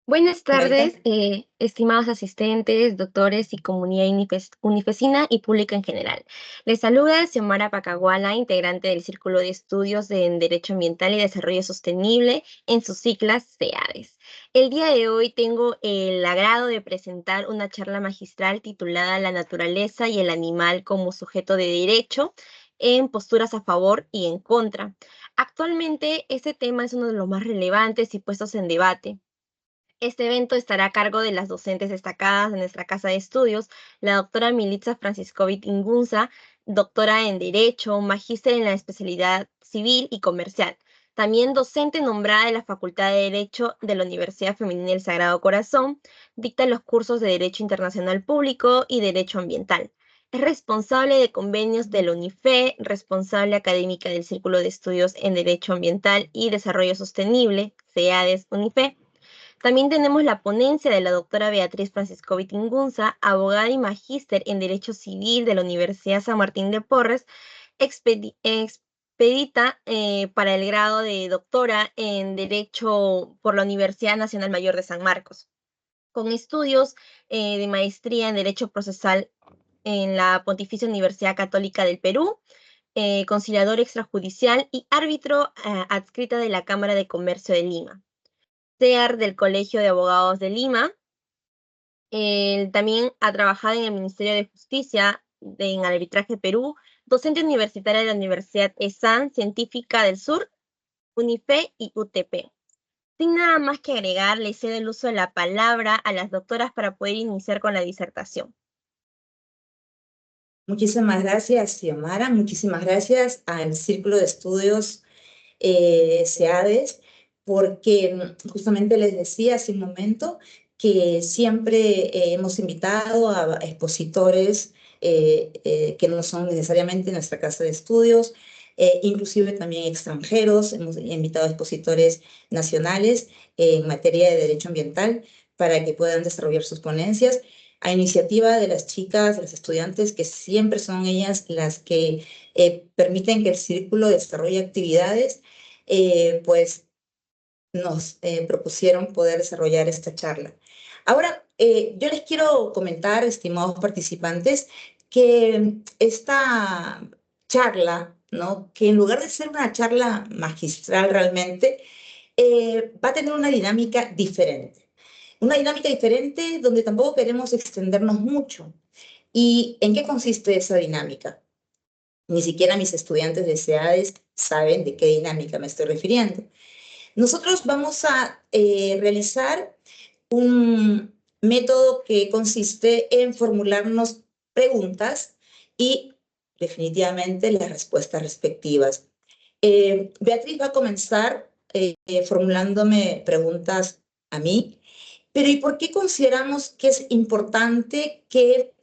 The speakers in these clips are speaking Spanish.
Buenas Margarita. tardes, estimados asistentes, doctores y comunidad unifesina y público en general. Les saluda Xiomara Pacaguala, integrante del Círculo de Estudios en Derecho Ambiental y Desarrollo Sostenible, en sus siglas CEADES. El día de hoy tengo el agrado de presentar una charla magistral titulada La naturaleza y el animal como sujeto de derecho en posturas a favor y en contra. Actualmente, este tema es uno de los más relevantes y puestos en debate. Este evento estará a cargo de las docentes destacadas de nuestra casa de estudios, la doctora Militza Franciscovit Ingunza, doctora en Derecho, magíster en la especialidad civil y comercial. También docente nombrada de la Facultad de Derecho de la Universidad Femenina del Sagrado Corazón, dicta los cursos de Derecho Internacional Público y Derecho Ambiental. Es responsable de convenios de la UNIFE, responsable académica del Círculo de Estudios en Derecho Ambiental y Desarrollo Sostenible, CEADES UNIFE. También tenemos la ponencia de la doctora Beatriz Francisco Vitingunza, abogada y magíster en Derecho Civil de la Universidad San Martín de Porres, expedita para el grado de doctora en Derecho por la Universidad Nacional Mayor de San Marcos, con estudios de maestría en Derecho Procesal en la Pontificia Universidad Católica del Perú, conciliador extrajudicial y árbitro adscrita de la Cámara de Comercio de Lima. SEAR del Colegio de Abogados de Lima. Él también ha trabajado en el Ministerio de Justicia, en Arbitraje Perú, docente universitaria de la Universidad ESAN, Científica del Sur, UNIFE y UTP. Sin nada más que agregar, le cedo el uso de la palabra a las doctoras para poder iniciar con la disertación. Muchísimas gracias, Xiomara. Muchísimas gracias al Círculo de Estudios CEADES, porque justamente les decía hace un momento que siempre hemos invitado a expositores que no son necesariamente nuestra casa de estudios, inclusive también extranjeros. Hemos invitado a expositores nacionales en materia de derecho ambiental para que puedan desarrollar sus ponencias a iniciativa de las chicas, de las estudiantes, que siempre son ellas las que permiten que el círculo desarrolle actividades. Pues nos propusieron poder desarrollar esta charla. Ahora, yo les quiero comentar, estimados participantes, que esta charla, ¿no? Que en lugar de ser una charla magistral realmente, va a tener una dinámica diferente. Una dinámica diferente donde tampoco queremos extendernos mucho. ¿Y en qué consiste esa dinámica? Ni siquiera mis estudiantes de SEADES saben de qué dinámica me estoy refiriendo. Nosotros vamos a realizar un método que consiste en formularnos preguntas y definitivamente las respuestas respectivas. Beatriz va a comenzar formulándome preguntas a mí, pero ¿y por qué consideramos que es importante que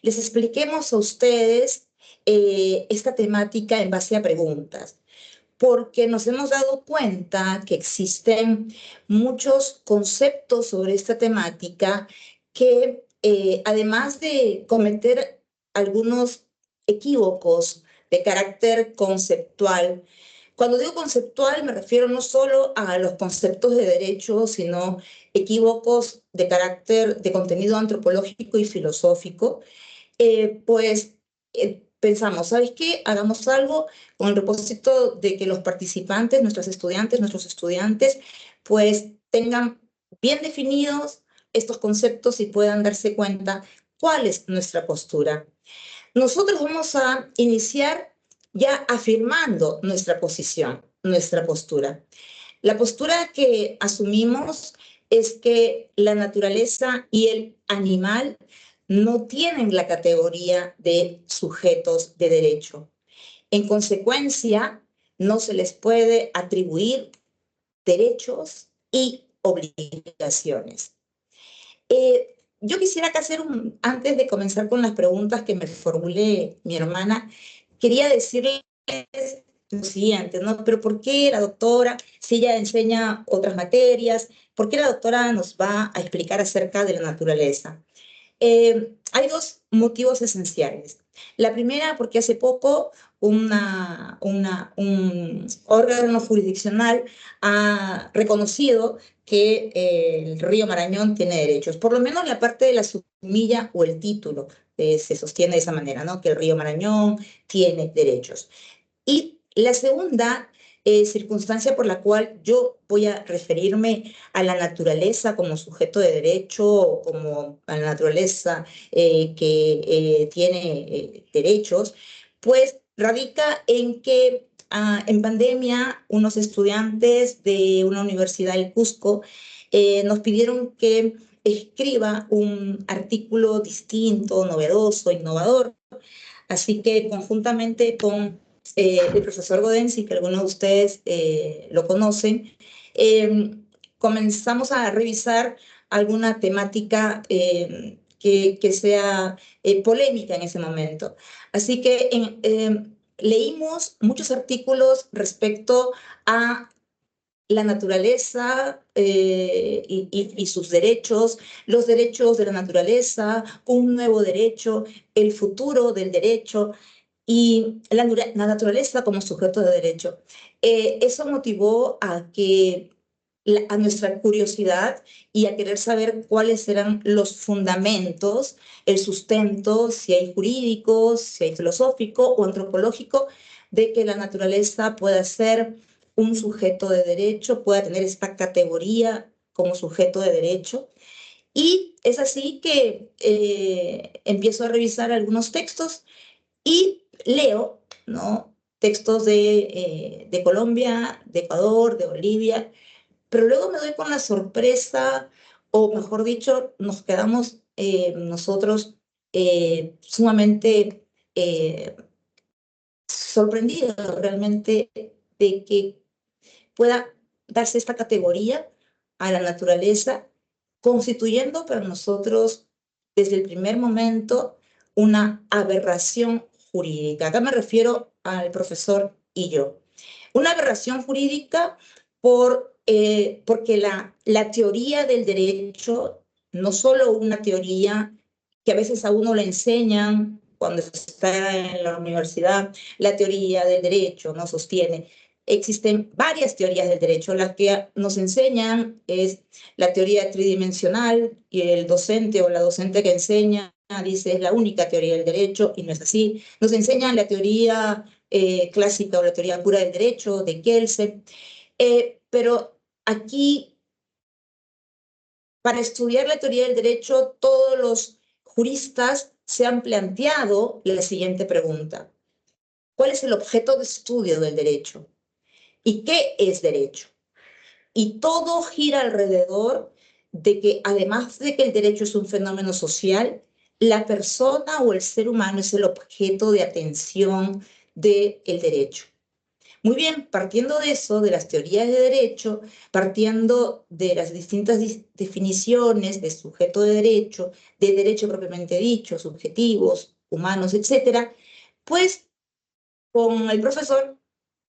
les expliquemos a ustedes esta temática en base a preguntas? Porque nos hemos dado cuenta que existen muchos conceptos sobre esta temática que, además de cometer algunos equívocos de carácter conceptual, cuando digo conceptual me refiero no solo a los conceptos de derecho, sino equívocos de carácter de contenido antropológico y filosófico, pensamos, ¿sabes qué? Hagamos algo con el propósito de que los participantes, nuestros estudiantes, pues tengan bien definidos estos conceptos y puedan darse cuenta cuál es nuestra postura. Nosotros vamos a iniciar ya afirmando nuestra posición, nuestra postura. La postura que asumimos es que la naturaleza y el animal no tienen la categoría de sujetos de derecho. En consecuencia, no se les puede atribuir derechos y obligaciones. Yo quisiera que antes de comenzar con las preguntas que me formule mi hermana, quería decirles lo siguiente, ¿no? Pero ¿por qué la doctora, si ella enseña otras materias, por qué la doctora nos va a explicar acerca de la naturaleza? Hay dos motivos esenciales. La primera, porque hace poco un órgano jurisdiccional ha reconocido que el río Marañón tiene derechos. Por lo menos la parte de la submilla o el título se sostiene de esa manera, ¿no? Que el río Marañón tiene derechos. Y la segunda circunstancia por la cual yo voy a referirme a la naturaleza como sujeto de derecho, o como a la naturaleza que tiene derechos, pues radica en que en pandemia unos estudiantes de una universidad del Cusco nos pidieron que escriba un artículo distinto, novedoso, innovador. Así que conjuntamente con el profesor Godensi, que algunos de ustedes lo conocen, eh, comenzamos a revisar alguna temática que sea polémica en ese momento. Así que leímos muchos artículos respecto a la naturaleza y sus derechos, los derechos de la naturaleza, un nuevo derecho, el futuro del derecho y la naturaleza como sujeto de derecho. Eso motivó a que a nuestra curiosidad y a querer saber cuáles eran los fundamentos, el sustento, si hay jurídico, si hay filosófico o antropológico, de que la naturaleza pueda ser un sujeto de derecho, pueda tener esta categoría como sujeto de derecho. Y es así que empiezo a revisar algunos textos y leo, ¿no? Textos de Colombia, de Ecuador, de Bolivia, pero luego me doy con la sorpresa, o mejor dicho, nos quedamos nosotros sumamente sorprendidos realmente de que pueda darse esta categoría a la naturaleza, constituyendo para nosotros desde el primer momento una aberración jurídica. Acá me refiero al profesor y yo. Una aberración jurídica porque la teoría del derecho, no solo una teoría que a veces a uno le enseñan cuando está en la universidad, la teoría del derecho no sostiene. Existen varias teorías del derecho. La que nos enseñan es la teoría tridimensional y el docente o la docente que enseña dice es la única teoría del derecho y no es así. Nos enseñan la teoría clásica o la teoría pura del derecho de Kelsen, pero aquí para estudiar la teoría del derecho todos los juristas se han planteado la siguiente pregunta: ¿cuál es el objeto de estudio del derecho? ¿Y qué es derecho? Y todo gira alrededor de que, además de que el derecho es un fenómeno social, la persona o el ser humano es el objeto de atención del derecho. Muy bien, partiendo de eso, de las teorías de derecho, partiendo de las distintas definiciones de sujeto de derecho propiamente dicho, subjetivos, humanos, etcétera, pues con el profesor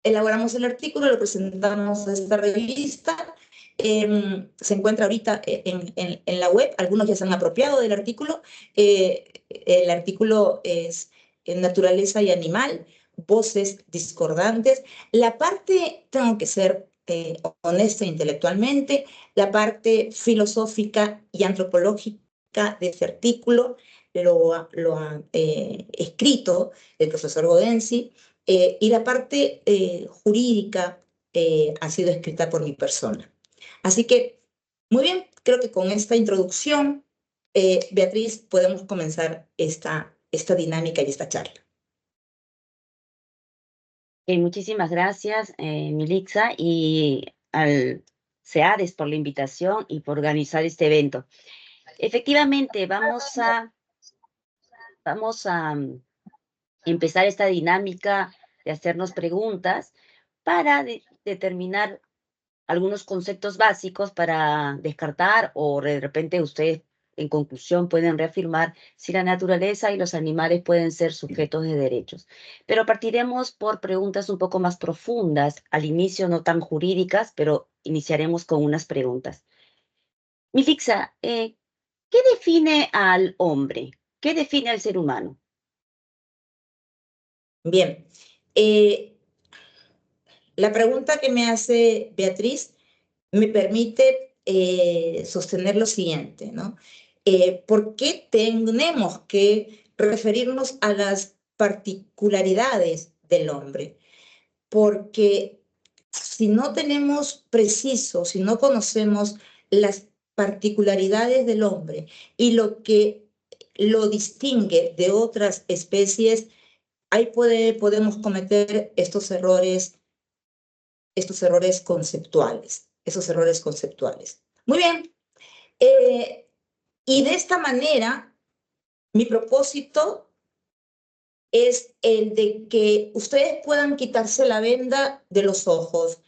elaboramos el artículo, lo presentamos a esta revista. Se encuentra ahorita en la web, algunos ya se han apropiado del artículo. El artículo es Naturaleza y Animal, voces discordantes. La parte, tengo que ser honesta intelectualmente, la parte filosófica y antropológica de este artículo lo ha escrito el profesor Godensi, y la parte jurídica ha sido escrita por mi persona. Así que, muy bien, creo que con esta introducción, Beatriz, podemos comenzar esta dinámica y esta charla. Muchísimas gracias, Milixa, y al CEADES por la invitación y por organizar este evento. Efectivamente, vamos a empezar esta dinámica de hacernos preguntas para determinar algunos conceptos básicos para descartar o de repente ustedes en conclusión pueden reafirmar si la naturaleza y los animales pueden ser sujetos de derechos. Pero partiremos por preguntas un poco más profundas, al inicio no tan jurídicas, pero iniciaremos con unas preguntas. Milixa, ¿qué define al hombre? ¿Qué define al ser humano? Bien, La pregunta que me hace Beatriz me permite sostener lo siguiente, ¿no? ¿Por qué tenemos que referirnos a las particularidades del hombre? Porque si no tenemos preciso, si no conocemos las particularidades del hombre y lo que lo distingue de otras especies, ahí podemos cometer estos errores conceptuales, esos errores conceptuales. Muy bien, y de esta manera, mi propósito es el de que ustedes puedan quitarse la venda de los ojos.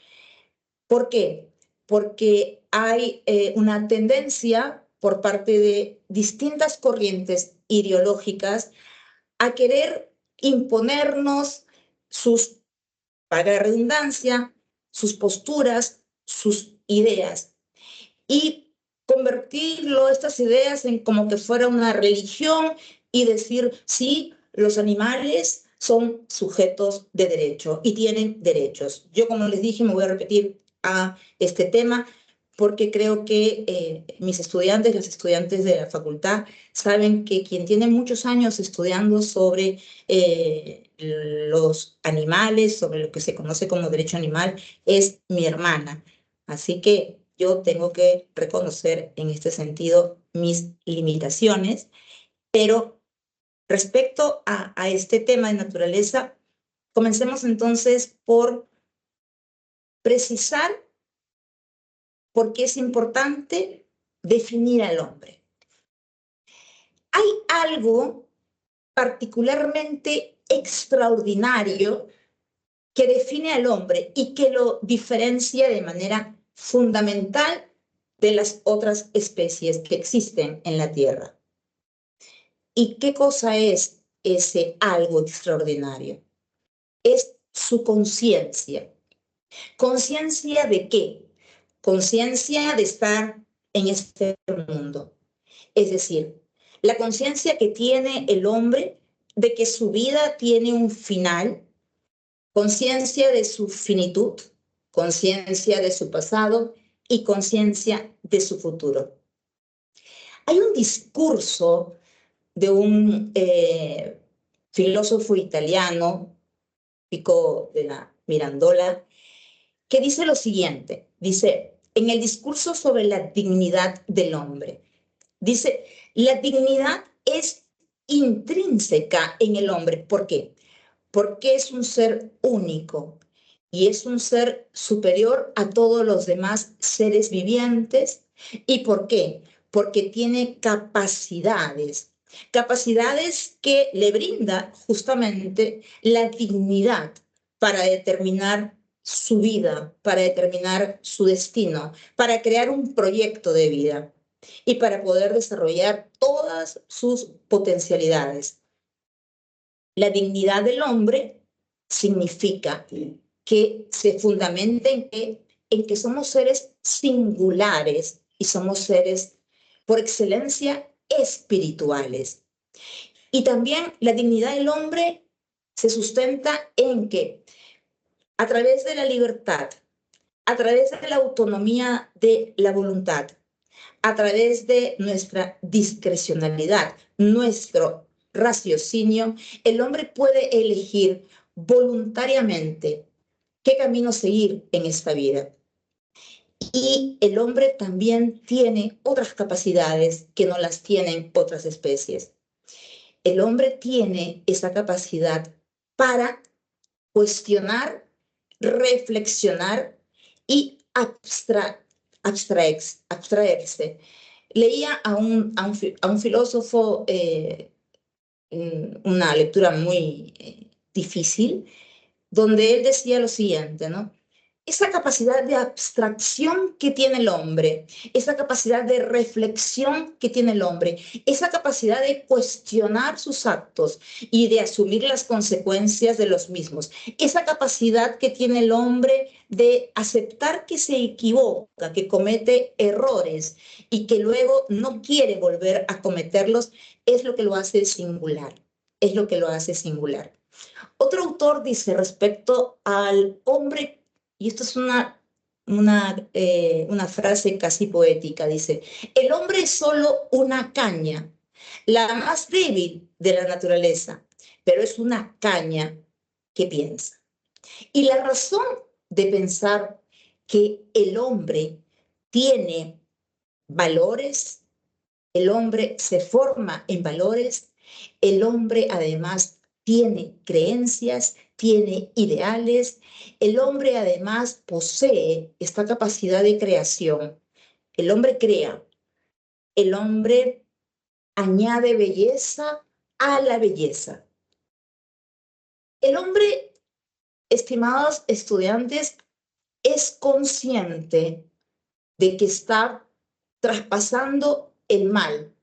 ¿Por qué? Porque hay una tendencia por parte de distintas corrientes ideológicas a querer imponernos sus, para la redundancia, sus posturas, sus ideas y convertirlo, estas ideas, en como que fuera una religión y decir, sí, los animales son sujetos de derecho y tienen derechos. Yo, como les dije, me voy a repetir a este tema porque creo que mis estudiantes, las estudiantes de la facultad, saben que quien tiene muchos años estudiando sobre los animales, sobre lo que se conoce como derecho animal, es mi hermana. Así que yo tengo que reconocer en este sentido mis limitaciones, pero respecto a este tema de naturaleza, comencemos entonces por precisar por qué es importante definir al hombre. Hay algo particularmente extraordinario que define al hombre y que lo diferencia de manera fundamental de las otras especies que existen en la Tierra. ¿Y qué cosa es ese algo extraordinario? Es su conciencia. ¿Conciencia de qué? Conciencia de estar en este mundo. Es decir, la conciencia que tiene el hombre de que su vida tiene un final, conciencia de su finitud, conciencia de su pasado y conciencia de su futuro. Hay un discurso de un filósofo italiano, Pico de la Mirandola, que dice lo siguiente, dice, en el discurso sobre la dignidad del hombre, dice, la dignidad es intrínseca en el hombre. ¿Por qué? Porque es un ser único y es un ser superior a todos los demás seres vivientes. ¿Y por qué? Porque tiene capacidades, capacidades que le brinda justamente la dignidad para determinar su vida, para determinar su destino, para crear un proyecto de vida y para poder desarrollar todas sus potencialidades. La dignidad del hombre significa que se fundamenta en que somos seres singulares y somos seres por excelencia espirituales. Y también la dignidad del hombre se sustenta en que a través de la libertad, a través de la autonomía de la voluntad, a través de nuestra discrecionalidad, nuestro raciocinio, el hombre puede elegir voluntariamente qué camino seguir en esta vida. Y el hombre también tiene otras capacidades que no las tienen otras especies. El hombre tiene esa capacidad para cuestionar, reflexionar y abstraerse. Leía a un filósofo una lectura muy difícil, donde él decía lo siguiente, ¿no? Esa capacidad de abstracción que tiene el hombre, esa capacidad de reflexión que tiene el hombre, esa capacidad de cuestionar sus actos y de asumir las consecuencias de los mismos, esa capacidad que tiene el hombre de aceptar que se equivoca, que comete errores y que luego no quiere volver a cometerlos, es lo que lo hace singular, es lo que lo hace singular. Otro autor dice respecto al hombre, y esto es una frase casi poética, dice, el hombre es solo una caña, la más débil de la naturaleza, pero es una caña que piensa. Y la razón de pensar que el hombre tiene valores, el hombre se forma en valores, el hombre además tiene creencias, tiene ideales, el hombre además posee esta capacidad de creación. El hombre crea, el hombre añade belleza a la belleza. El hombre, estimados estudiantes, es consciente de que está traspasando el mal,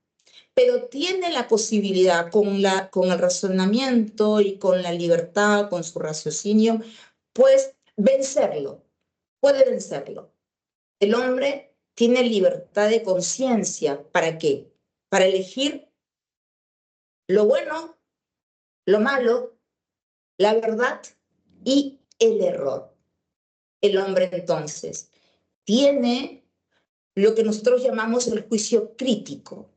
pero tiene la posibilidad con el razonamiento y con la libertad, con su raciocinio, pues vencerlo, puede vencerlo. El hombre tiene libertad de conciencia. ¿Para qué? Para elegir lo bueno, lo malo, la verdad y el error. El hombre entonces tiene lo que nosotros llamamos el juicio crítico.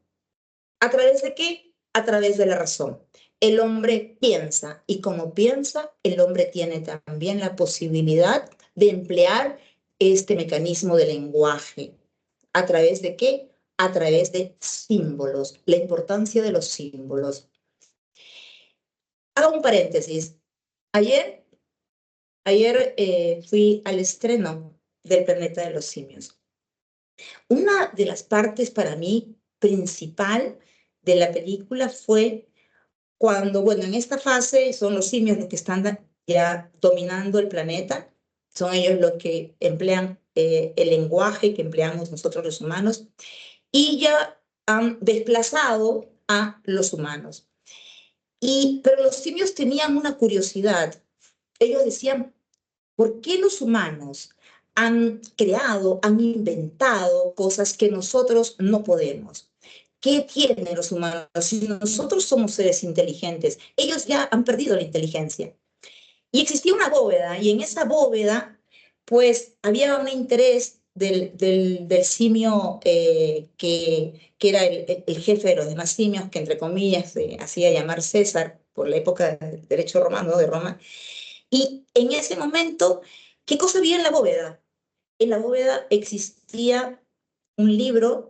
¿A través de qué? A través de la razón. El hombre piensa y como piensa, el hombre tiene también la posibilidad de emplear este mecanismo de lenguaje. ¿A través de qué? A través de símbolos, la importancia de los símbolos. Hago un paréntesis. Ayer fui al estreno del Planeta de los Simios. Una de las partes para mí principal de la película fue cuando, bueno, en esta fase son los simios los que están ya dominando el planeta, son ellos los que emplean el lenguaje que empleamos nosotros los humanos y ya han desplazado a los humanos. Pero los simios tenían una curiosidad. Ellos decían, ¿por qué los humanos han creado, han inventado cosas que nosotros no podemos? ¿Qué tienen los humanos? Si nosotros somos seres inteligentes, ellos ya han perdido la inteligencia. Y existía una bóveda, y en esa bóveda, pues había un interés del simio que era el jefe de los demás simios, que entre comillas se hacía llamar César por la época del derecho romano de Roma. Y en ese momento, ¿qué cosa había en la bóveda? En la bóveda existía un libro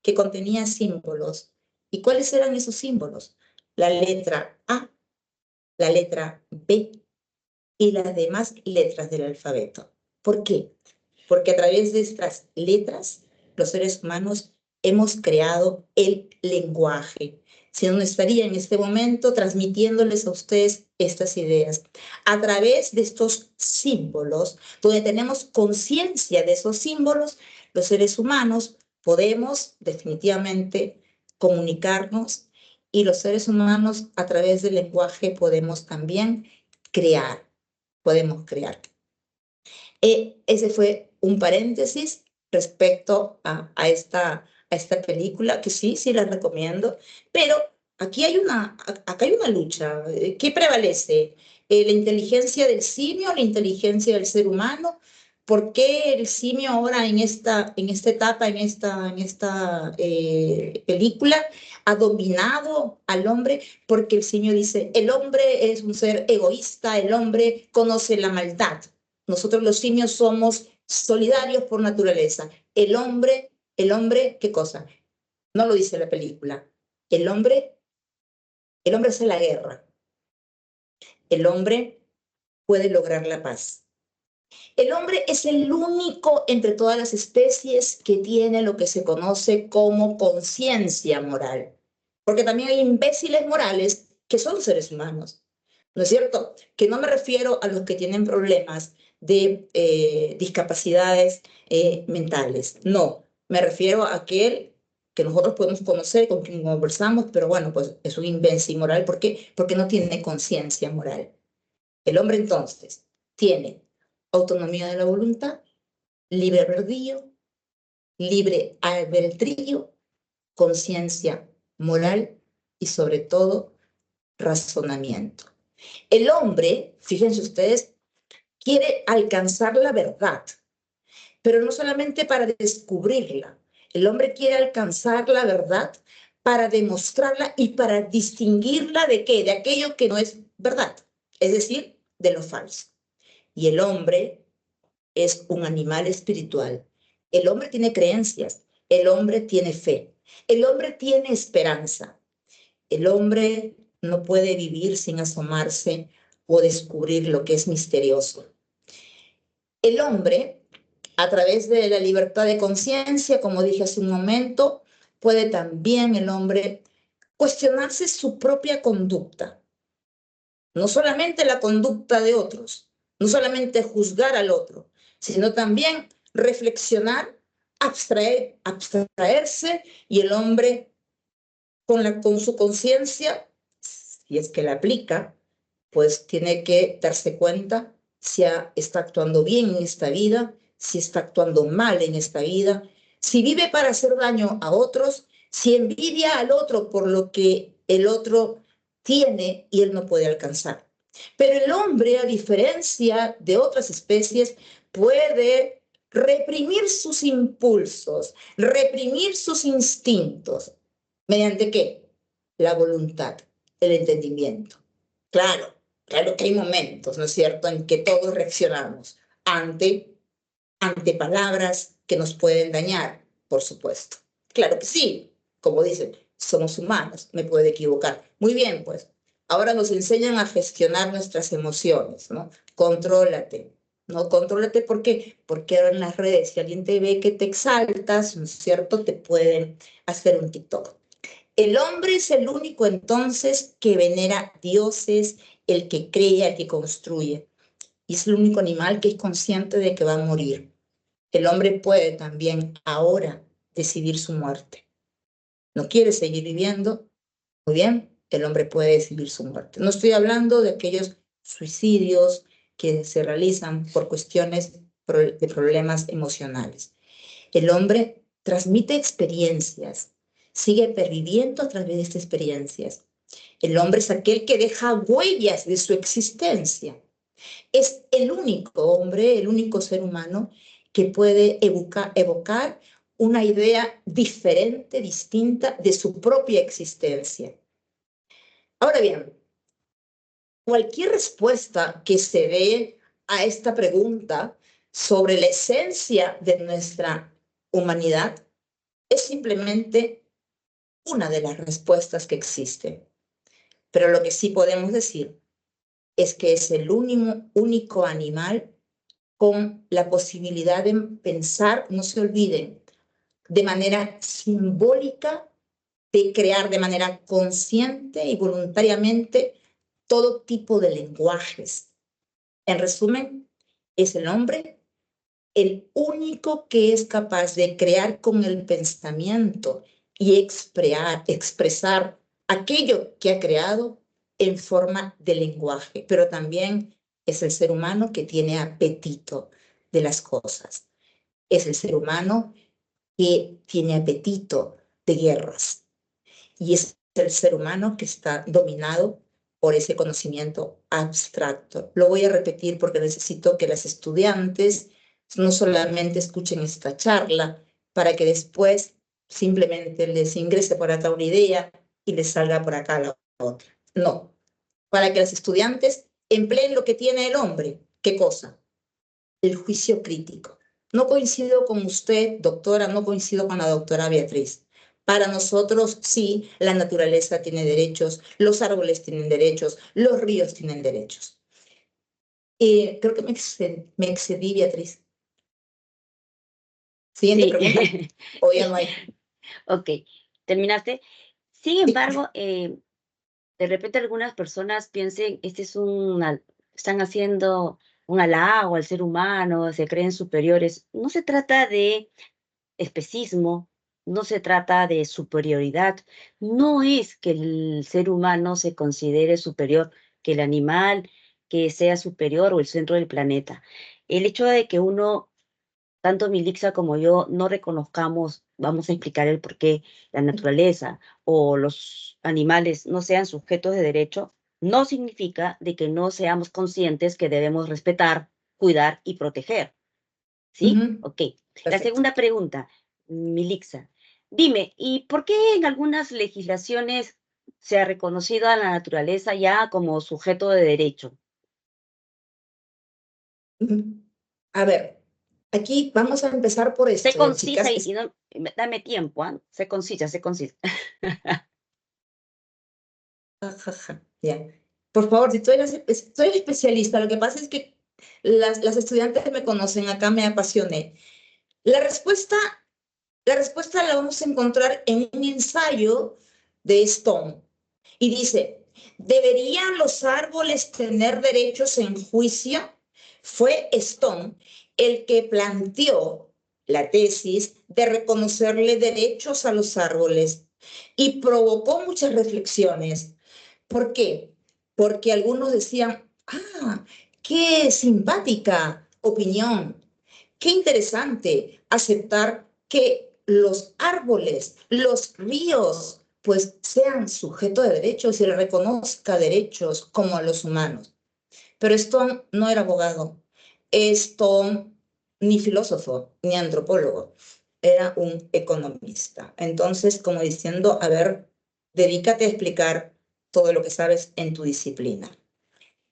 que contenía símbolos. ¿Y cuáles eran esos símbolos? La letra A, la letra B y las demás letras del alfabeto. ¿Por qué? Porque a través de estas letras, los seres humanos hemos creado el lenguaje. Si no, estaría en este momento transmitiéndoles a ustedes estas ideas. A través de estos símbolos, donde tenemos conciencia de esos símbolos, los seres humanos podemos definitivamente comunicarnos y los seres humanos a través del lenguaje podemos también crear. Podemos crear. Ese fue un paréntesis respecto a esta película, que sí la recomiendo, pero acá hay una lucha. ¿Qué prevalece? ¿La inteligencia del simio o la inteligencia del ser humano? ¿Por qué el simio ahora en esta etapa, en esta película, ha dominado al hombre? Porque el simio dice, el hombre es un ser egoísta, el hombre conoce la maldad. Nosotros los simios somos solidarios por naturaleza. El hombre, ¿qué cosa? No lo dice la película. El hombre hace la guerra. El hombre puede lograr la paz. El hombre es el único entre todas las especies que tiene lo que se conoce como conciencia moral. Porque también hay imbéciles morales que son seres humanos. ¿No es cierto? Que no me refiero a los que tienen problemas de discapacidades mentales. No, me refiero a aquel que nosotros podemos conocer, con quien conversamos, pero bueno, pues es un imbécil moral. ¿Por qué? Porque no tiene conciencia moral. El hombre entonces tiene autonomía de la voluntad, libre albedrío, libre albedrío, conciencia moral y sobre todo razonamiento. El hombre, fíjense ustedes, quiere alcanzar la verdad, pero no solamente para descubrirla. El hombre quiere alcanzar la verdad para demostrarla y para distinguirla ¿de qué? De aquello que no es verdad, es decir, de lo falso. Y el hombre es un animal espiritual. El hombre tiene creencias, el hombre tiene fe, el hombre tiene esperanza. El hombre no puede vivir sin asomarse o descubrir lo que es misterioso. El hombre, a través de la libertad de conciencia, como dije hace un momento, puede también el hombre cuestionarse su propia conducta, no solamente la conducta de otros, no solamente juzgar al otro, sino también reflexionar, abstraerse y el hombre con su conciencia, si es que la aplica, pues tiene que darse cuenta si está actuando bien en esta vida, si está actuando mal en esta vida, si vive para hacer daño a otros, si envidia al otro por lo que el otro tiene y él no puede alcanzar. Pero el hombre, a diferencia de otras especies, puede reprimir sus impulsos, reprimir sus instintos. ¿Mediante qué? La voluntad, el entendimiento. Claro, claro que hay momentos, ¿no es cierto?, en que todos reaccionamos ante palabras que nos pueden dañar, por supuesto. Claro que sí, como dicen, somos humanos, me puedo equivocar. Muy bien, pues, ahora nos enseñan a gestionar nuestras emociones, ¿no? Contrólate, ¿no? Contrólate, ¿por qué? Porque ahora en las redes, si alguien te ve que te exaltas, ¿no es cierto?, te pueden hacer un TikTok. El hombre es el único entonces que venera dioses, el que crea, el que construye. Y es el único animal que es consciente de que va a morir. El hombre puede también ahora decidir su muerte. ¿No quiere seguir viviendo? Muy bien, el hombre puede decidir su muerte. No estoy hablando de aquellos suicidios que se realizan por cuestiones de problemas emocionales. El hombre transmite experiencias, sigue perviviendo a través de estas experiencias. El hombre es aquel que deja huellas de su existencia. Es el único hombre, el único ser humano que puede evocar una idea diferente, distinta de su propia existencia. Ahora bien, cualquier respuesta que se dé a esta pregunta sobre la esencia de nuestra humanidad es simplemente una de las respuestas que existen. Pero lo que sí podemos decir es que es el único animal con la posibilidad de pensar, no se olviden, de manera simbólica, de crear de manera consciente y voluntariamente todo tipo de lenguajes. En resumen, es el hombre el único que es capaz de crear con el pensamiento y expresar aquello que ha creado en forma de lenguaje, pero también es el ser humano que tiene apetito de las cosas. Es el ser humano que tiene apetito de guerras. Y es el ser humano que está dominado por ese conocimiento abstracto. Lo voy a repetir porque necesito que las estudiantes no solamente escuchen esta charla para que después simplemente les ingrese por acá una idea y les salga por acá la otra. No, para que las estudiantes empleen lo que tiene el hombre. ¿Qué cosa? El juicio crítico. No coincido con usted, doctora, no coincido con la doctora Beatriz. Para nosotros, sí, la naturaleza tiene derechos, los árboles tienen derechos, los ríos tienen derechos. Creo que me excedí, Beatriz. Siguiente Sí. pregunta. O ya no hay. Ok, terminaste. Sin embargo, de repente algunas personas piensen, están haciendo un halago al ser humano, se creen superiores. No se trata de especismo, no se trata de superioridad. No es que el ser humano se considere superior, que el animal que sea superior o el centro del planeta. El hecho de que uno, tanto Milixa como yo, no reconozcamos, vamos a explicar el por qué la naturaleza o los animales no sean sujetos de derecho, no significa de que no seamos conscientes que debemos respetar, cuidar y proteger. ¿Sí? Ok. La Perfecto. segunda pregunta, Milixa. Dime, ¿y por qué en algunas legislaciones se ha reconocido a la naturaleza ya como sujeto de derecho? A ver, aquí vamos a empezar por Sé esto, concisa chicas. y no, dame tiempo, ¿ah? Sé concisa, sé concisa. Ya. Por favor, si tú eres, soy especialista, lo que pasa es que las estudiantes me conocen, acá me apasioné. La respuesta, la respuesta la vamos a encontrar en un ensayo de Stone. Y dice, ¿deberían los árboles tener derechos en juicio? Fue Stone el que planteó la tesis de reconocerle derechos a los árboles y provocó muchas reflexiones. ¿Por qué? Porque algunos decían, qué simpática opinión, qué interesante aceptar que los árboles, los ríos, pues sean sujetos de derechos y le reconozca derechos como a los humanos. Pero Stone no era abogado, Stone ni filósofo, ni antropólogo, era un economista. Entonces, como diciendo, a ver, dedícate a explicar todo lo que sabes en tu disciplina.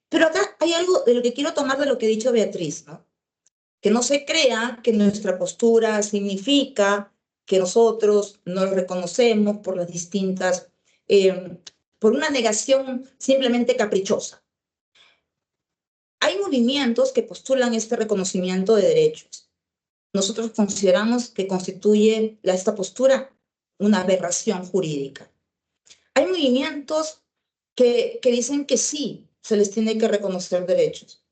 Pero acá hay algo de lo que quiero tomar de lo que ha dicho Beatriz, ¿no? Que no se crea que nuestra postura significa que nosotros nos reconocemos por las distintas, por una negación simplemente caprichosa. Hay movimientos que postulan este reconocimiento de derechos. Nosotros consideramos que constituye esta postura una aberración jurídica. Hay movimientos que dicen que sí, se les tiene que reconocer derechos.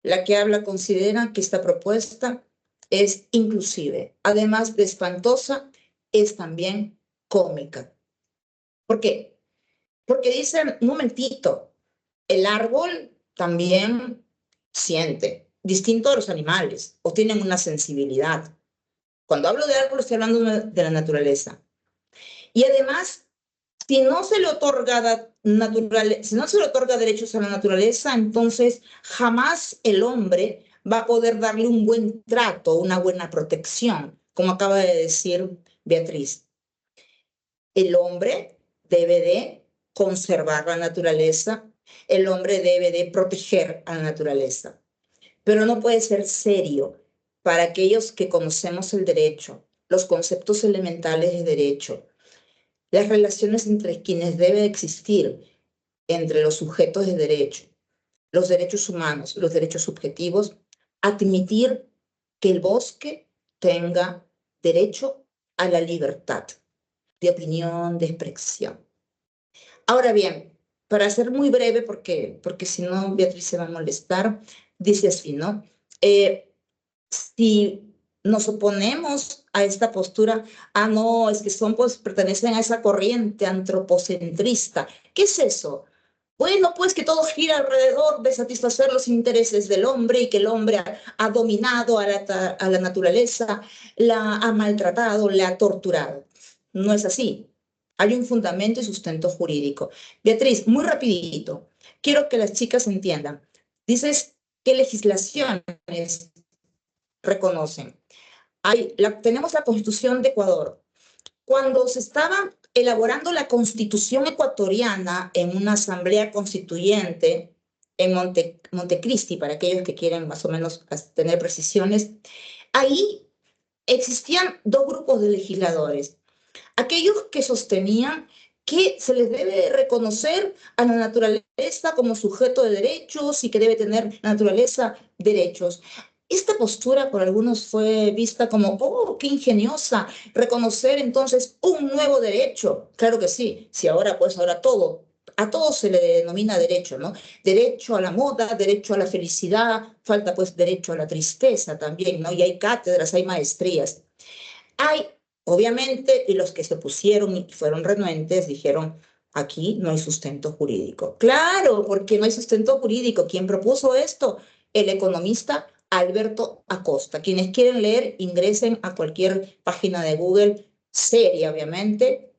La que habla considera que esta propuesta es inclusive, además de espantosa, es también cómica. ¿Por qué? Porque dicen, un momentito, el árbol también siente, distinto a los animales, o tienen una sensibilidad. Cuando hablo de árbol estoy hablando de la naturaleza. Y además, si no se le otorga si no se le otorga derechos a la naturaleza, entonces jamás el hombre va a poder darle un buen trato, una buena protección, como acaba de decir Beatriz. El hombre debe de conservar la naturaleza, el hombre debe de proteger a la naturaleza, pero no puede ser serio para aquellos que conocemos el derecho, los conceptos elementales de derecho, las relaciones entre quienes debe existir entre los sujetos de derecho, los derechos humanos, los derechos subjetivos, admitir que el bosque tenga derecho a la libertad de opinión, de expresión. Ahora bien, para ser muy breve, porque si no Beatriz se va a molestar, dice así, ¿no? Si nos oponemos a esta postura, no, es que son, pues, pertenecen a esa corriente antropocentrista. ¿Qué es eso? Bueno, pues que todo gira alrededor de satisfacer los intereses del hombre y que el hombre ha dominado a la naturaleza, la ha maltratado, la ha torturado. No es así. Hay un fundamento y sustento jurídico. Beatriz, muy rapidito, quiero que las chicas entiendan. Dices qué legislaciones reconocen. Tenemos la Constitución de Ecuador. Cuando se estaba elaborando la Constitución ecuatoriana en una asamblea constituyente en Montecristi, para aquellos que quieren más o menos tener precisiones, ahí existían dos grupos de legisladores. Aquellos que sostenían que se les debe reconocer a la naturaleza como sujeto de derechos y que debe tener la naturaleza derechos. Esta postura por algunos fue vista como, qué ingeniosa, reconocer entonces un nuevo derecho. Claro que sí, si ahora pues ahora a todo se le denomina derecho, ¿no? Derecho a la moda, derecho a la felicidad, falta pues derecho a la tristeza también, ¿no? Y hay cátedras, hay maestrías. Hay, obviamente, y los que se opusieron y fueron renuentes dijeron, aquí no hay sustento jurídico. Claro, porque no hay sustento jurídico. ¿Quién propuso esto? El economista Alberto Acosta. Quienes quieren leer, ingresen a cualquier página de Google, seria, obviamente,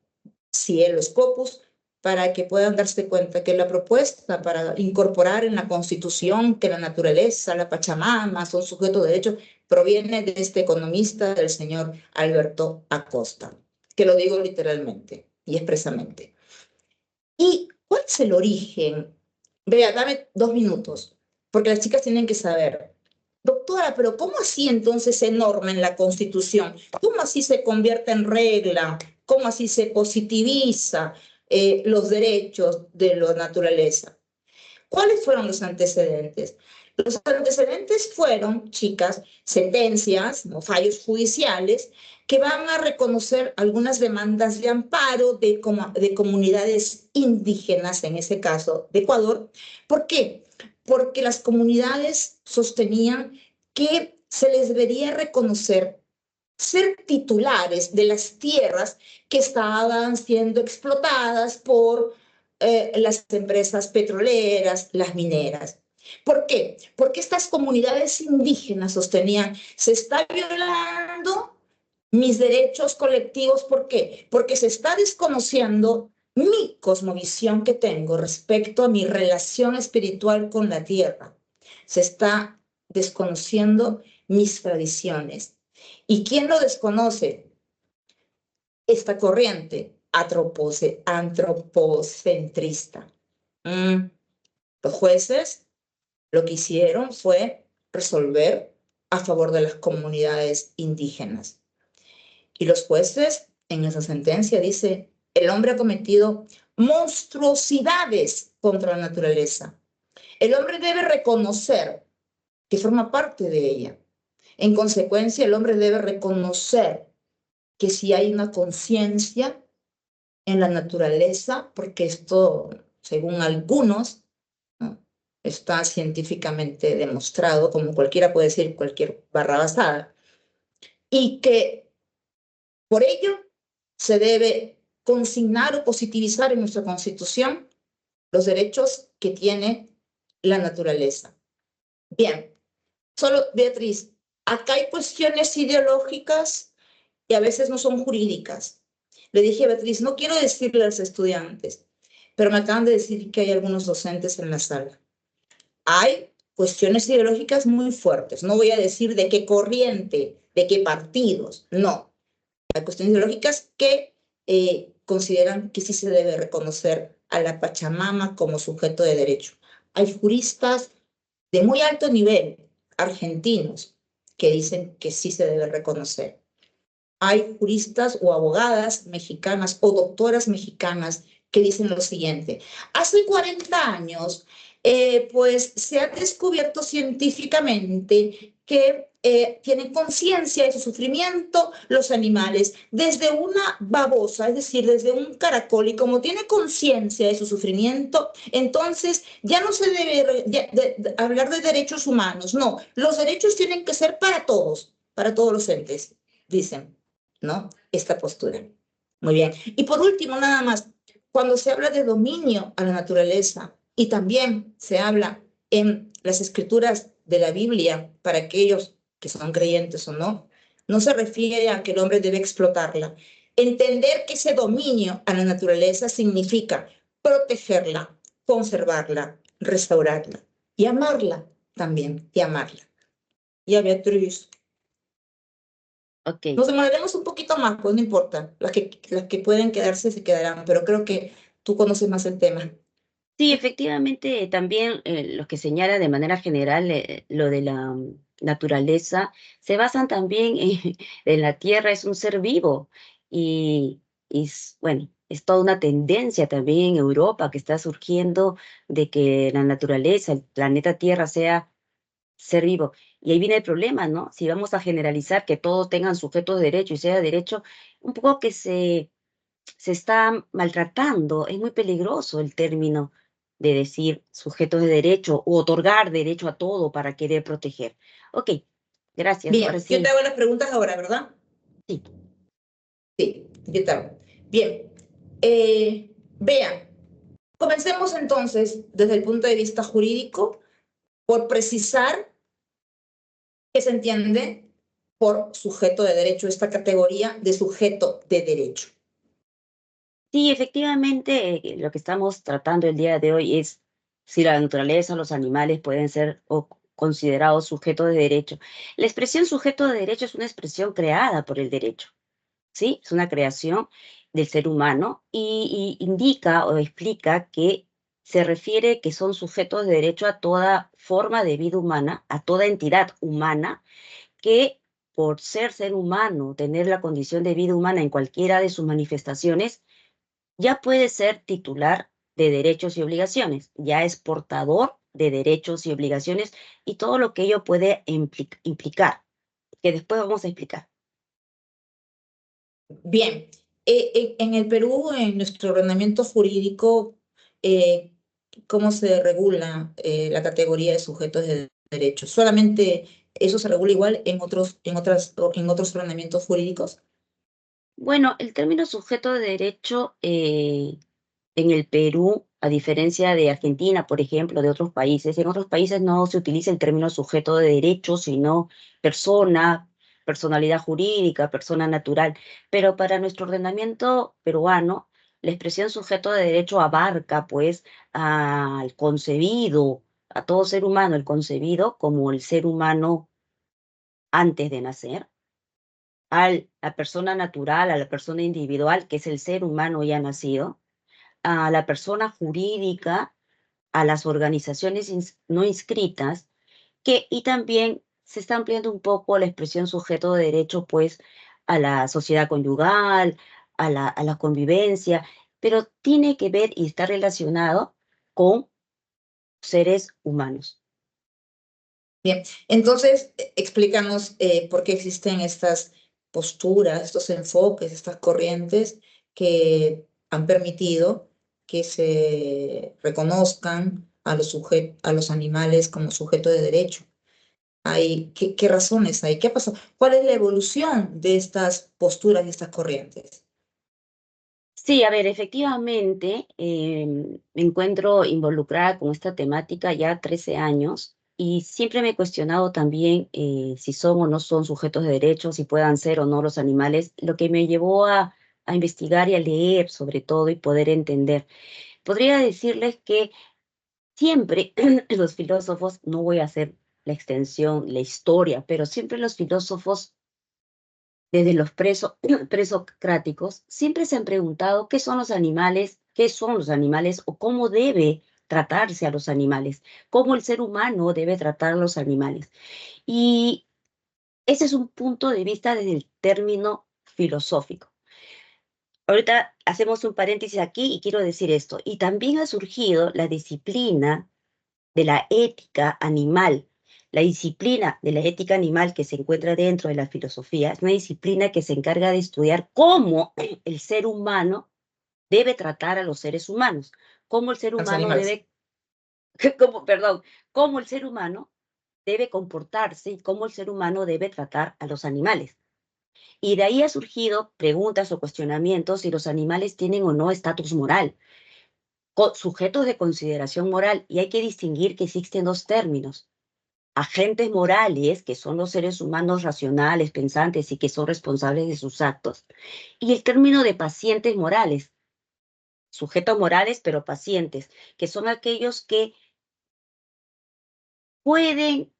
Cielo Scopus, para que puedan darse cuenta que la propuesta para incorporar en la Constitución que la naturaleza, la Pachamama son sujetos de derecho, proviene de este economista, del señor Alberto Acosta, que lo digo literalmente y expresamente. ¿Y cuál es el origen? Vea, dame 2 minutos, porque las chicas tienen que saber. Doctora, pero ¿cómo así entonces se norma en la Constitución? ¿Cómo así se convierte en regla? ¿Cómo así se positiviza los derechos de la naturaleza? ¿Cuáles fueron los antecedentes? Los antecedentes fueron, chicas, sentencias, no fallos judiciales, que van a reconocer algunas demandas de amparo de comunidades indígenas, en ese caso de Ecuador. ¿Por qué? Porque las comunidades sostenían que se les debería reconocer ser titulares de las tierras que estaban siendo explotadas por las empresas petroleras, las mineras. ¿Por qué? Porque estas comunidades indígenas sostenían, se está violando mis derechos colectivos. ¿Por qué? Porque se está desconociendo mi cosmovisión que tengo respecto a mi relación espiritual con la tierra. Se está desconociendo mis tradiciones. ¿Y quién lo desconoce? Esta corriente antropocentrista. Los jueces lo que hicieron fue resolver a favor de las comunidades indígenas. Y los jueces en esa sentencia dice, el hombre ha cometido monstruosidades contra la naturaleza. El hombre debe reconocer que forma parte de ella. En consecuencia, el hombre debe reconocer que si hay una conciencia en la naturaleza, porque esto, según algunos, ¿no?, está científicamente demostrado, como cualquiera puede decir cualquier barrabasada, y que por ello se debe consignar o positivizar en nuestra Constitución los derechos que tiene la naturaleza. Bien, solo Beatriz, acá hay cuestiones ideológicas y a veces no son jurídicas. Le dije a Beatriz, no quiero decirle a los estudiantes, pero me acaban de decir que hay algunos docentes en la sala. Hay cuestiones ideológicas muy fuertes. No voy a decir de qué corriente, de qué partidos, no. Hay cuestiones ideológicas que consideran que sí se debe reconocer a la Pachamama como sujeto de derecho. Hay juristas de muy alto nivel, argentinos, que dicen que sí se debe reconocer. Hay juristas o abogadas mexicanas o doctoras mexicanas que dicen lo siguiente. Hace 40 años, pues se ha descubierto científicamente que tienen conciencia de su sufrimiento los animales desde una babosa, es decir, desde un caracol, y como tiene conciencia de su sufrimiento, entonces ya no se debe hablar de derechos humanos, no, los derechos tienen que ser para todos los entes, dicen, ¿no? Esta postura. Muy bien. Y por último, nada más, cuando se habla de dominio a la naturaleza y también se habla en las escrituras de la Biblia, para aquellos que son creyentes o no, no se refiere a que el hombre debe explotarla. Entender que ese dominio a la naturaleza significa protegerla, conservarla, restaurarla y amarla también, y amarla. Ya, Beatriz. Ok. Nos demoraremos un poquito más, pues no importa. Las que pueden quedarse se quedarán, pero creo que tú conoces más el tema. Sí, efectivamente, también lo que señala de manera general lo de la naturaleza, se basan también en la Tierra, es un ser vivo bueno, es toda una tendencia también en Europa que está surgiendo de que la naturaleza, el planeta Tierra sea ser vivo. Y ahí viene el problema, ¿no? Si vamos a generalizar que todos tengan sujetos de derecho y sea derecho, un poco que se está maltratando. Es muy peligroso el término de decir sujetos de derecho o otorgar derecho a todo para querer proteger. Ok, gracias. Ahora Bien, yo te sí, hago las preguntas ahora, ¿verdad? sí. Sí, yo te hago. Bien, vean, comencemos entonces desde el punto de vista jurídico por precisar qué se entiende por sujeto de derecho, esta categoría de sujeto de derecho. Sí, efectivamente, lo que estamos tratando el día de hoy es si la naturaleza, los animales pueden ser considerados sujetos de derecho. La expresión sujeto de derecho es una expresión creada por el derecho, ¿sí? Es una creación del ser humano y indica o explica que se refiere que son sujetos de derecho a toda forma de vida humana, a toda entidad humana que por ser humano, tener la condición de vida humana en cualquiera de sus manifestaciones, ya puede ser titular de derechos y obligaciones, ya es portador de derechos y obligaciones y todo lo que ello puede implicar, que después vamos a explicar. Bien, en el Perú, en nuestro ordenamiento jurídico, eh, ¿cómo se regula la categoría de sujetos de derecho? ¿Solamente eso se regula igual en otros ordenamientos jurídicos? Bueno, el término sujeto de derecho en el Perú, a diferencia de Argentina, por ejemplo, de otros países, en otros países no se utiliza el término sujeto de derecho, sino persona, personalidad jurídica, persona natural. Pero para nuestro ordenamiento peruano, la expresión sujeto de derecho abarca, pues, al concebido, a todo ser humano, el concebido como el ser humano antes de nacer a la persona natural, a la persona individual, que es el ser humano ya nacido, a la persona jurídica, a las organizaciones no inscritas, y también se está ampliando un poco la expresión sujeto de derecho, pues, a la sociedad conyugal, a la convivencia, pero tiene que ver y está relacionado con seres humanos. Bien, entonces explícanos por qué existen estas posturas, estos enfoques, estas corrientes que han permitido que se reconozcan a a los animales como sujetos de derecho. ¿Qué razones hay? ¿Qué ha pasado? ¿Cuál es la evolución de estas posturas y estas corrientes? Sí, a ver, efectivamente, me encuentro involucrada con esta temática ya 13 años y siempre me he cuestionado también si son o no son sujetos de derechos, si puedan ser o no los animales, lo que me llevó a investigar y a leer sobre todo y poder entender. Podría decirles que siempre los filósofos, no voy a hacer la historia, pero siempre los filósofos desde los presocráticos, siempre se han preguntado qué son los animales o cómo debe tratarse a los animales, cómo el ser humano debe tratar a los animales. Y ese es un punto de vista desde el término filosófico. Ahorita hacemos un paréntesis aquí y quiero decir esto. Y también ha surgido la disciplina de la ética animal. La disciplina de la ética animal que se encuentra dentro de la filosofía es una disciplina que se encarga de estudiar cómo el ser humano debe tratar a los seres humanos, cómo el ser A los humano animales. debe, cómo el ser humano debe comportarse y cómo el ser humano debe tratar a los animales. Y de ahí ha surgido preguntas o cuestionamientos si los animales tienen o no estatus moral, sujetos de consideración moral, y hay que distinguir que existen dos términos: agentes morales, que son los seres humanos racionales, pensantes y que son responsables de sus actos, y el término de pacientes morales, sujetos morales pero pacientes, que son aquellos que pueden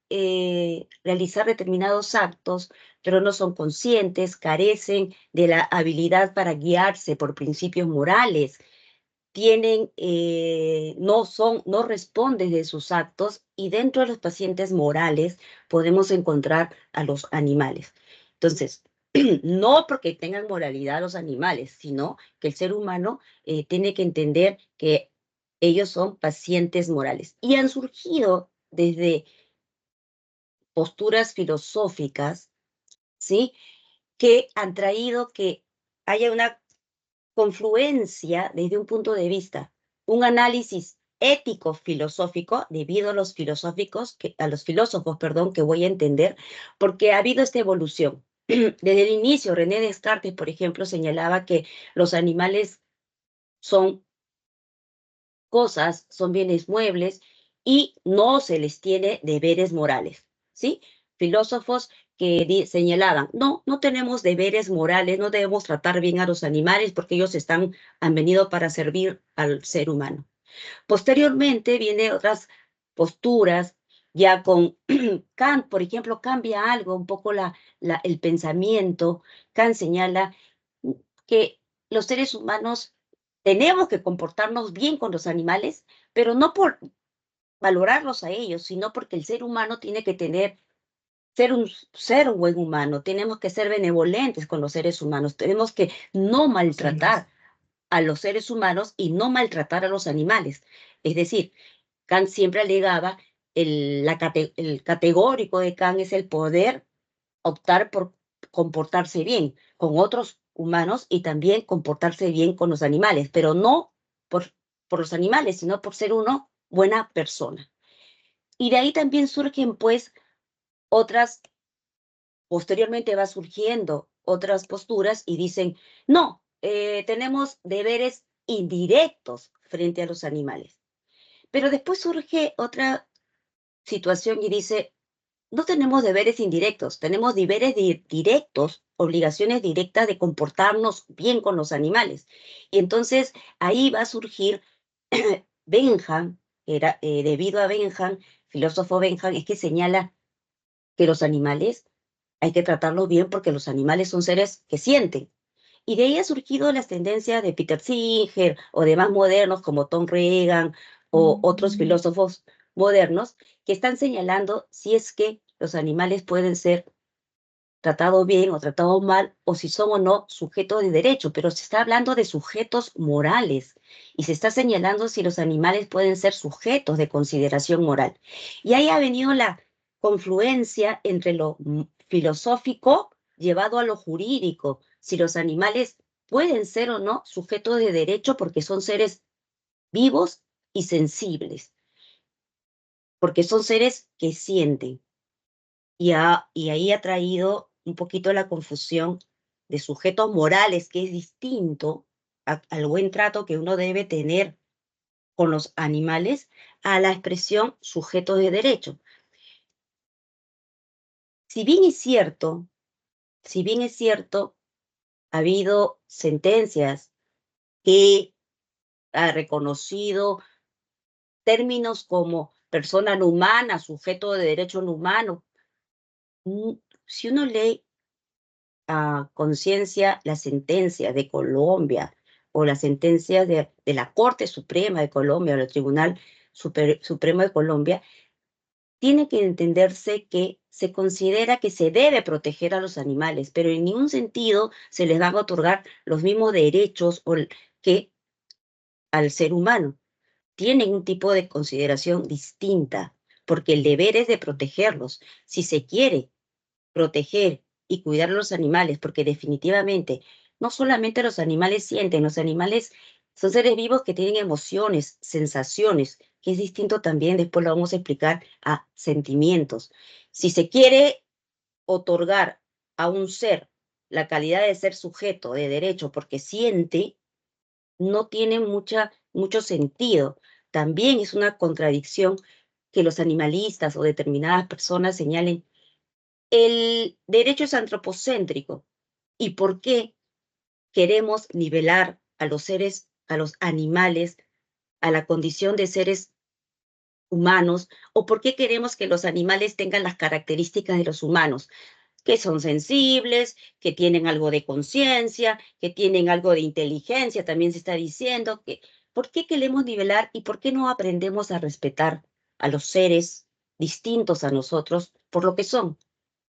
realizar determinados actos, pero no son conscientes, carecen de la habilidad para guiarse por principios morales, no responden de sus actos, y dentro de los pacientes morales podemos encontrar a los animales. Entonces, no porque tengan moralidad los animales, sino que el ser humano tiene que entender que ellos son pacientes morales. Y han surgido desde posturas filosóficas, ¿sí? Que han traído que haya una confluencia desde un punto de vista, un análisis ético filosófico debido a a los filósofos, perdón, que voy a entender, porque ha habido esta evolución. Desde el inicio, René Descartes, por ejemplo, señalaba que los animales son cosas, son bienes muebles y no se les tiene deberes morales, ¿sí? Filósofos que señalaban, no tenemos deberes morales, no debemos tratar bien a los animales porque ellos han venido para servir al ser humano. Posteriormente vienen otras posturas, ya con Kant, por ejemplo, cambia algo, un poco el pensamiento. Kant señala que los seres humanos tenemos que comportarnos bien con los animales, pero no por valorarlos a ellos, sino porque el ser humano tiene que ser un buen humano, tenemos que ser benevolentes con los seres humanos, tenemos que no maltratar a los seres humanos y no maltratar a los animales. Es decir, Kant siempre alegaba, el categórico de Kant es el poder optar por comportarse bien con otros humanos y también comportarse bien con los animales, pero no por los animales, sino por ser uno buena persona. Y de ahí también surgen, pues, posteriormente va surgiendo otras posturas y dicen, no, tenemos deberes indirectos frente a los animales. Pero después surge otra situación y dice, no tenemos deberes indirectos, tenemos deberes directos, obligaciones directas de comportarnos bien con los animales. Y entonces ahí va a surgir Bentham, debido a Bentham, filósofo Bentham, es que señala que los animales hay que tratarlos bien porque los animales son seres que sienten. Y de ahí ha surgido las tendencias de Peter Singer o de más modernos como Tom Regan o otros filósofos modernos que están señalando si es que los animales pueden ser tratados bien o tratados mal o si son o no sujetos de derecho, pero se está hablando de sujetos morales y se está señalando si los animales pueden ser sujetos de consideración moral. Y ahí ha venido la confluencia entre lo filosófico llevado a lo jurídico, si los animales pueden ser o no sujetos de derecho porque son seres vivos y sensibles, porque son seres que sienten. Y ahí ha traído un poquito la confusión de sujetos morales, que es distinto al buen trato que uno debe tener con los animales, a la expresión sujetos de derecho. Si bien es cierto, ha habido sentencias que ha reconocido términos como persona no humana, sujeto de derecho no humano. Si uno lee a conciencia la sentencia de Colombia o la sentencia de la Corte Suprema de Colombia o el Tribunal Supremo de Colombia, tiene que entenderse que se considera que se debe proteger a los animales, pero en ningún sentido se les van a otorgar los mismos derechos que al ser humano. Tienen un tipo de consideración distinta, porque el deber es de protegerlos. Si se quiere proteger y cuidar a los animales, porque definitivamente no solamente los animales sienten, los animales son seres vivos que tienen emociones, sensaciones, que es distinto también, después lo vamos a explicar, a sentimientos. Si se quiere otorgar a un ser la calidad de ser sujeto de derecho porque siente, no tiene mucho sentido. También es una contradicción que los animalistas o determinadas personas señalen el derecho es antropocéntrico. ¿Y por qué queremos nivelar a los seres, a los animales, a la condición de seres humanos? ¿O por qué queremos que los animales tengan las características de los humanos? Que son sensibles, que tienen algo de conciencia, que tienen algo de inteligencia, también se está diciendo. ¿Por qué queremos nivelar y por qué no aprendemos a respetar a los seres distintos a nosotros por lo que son?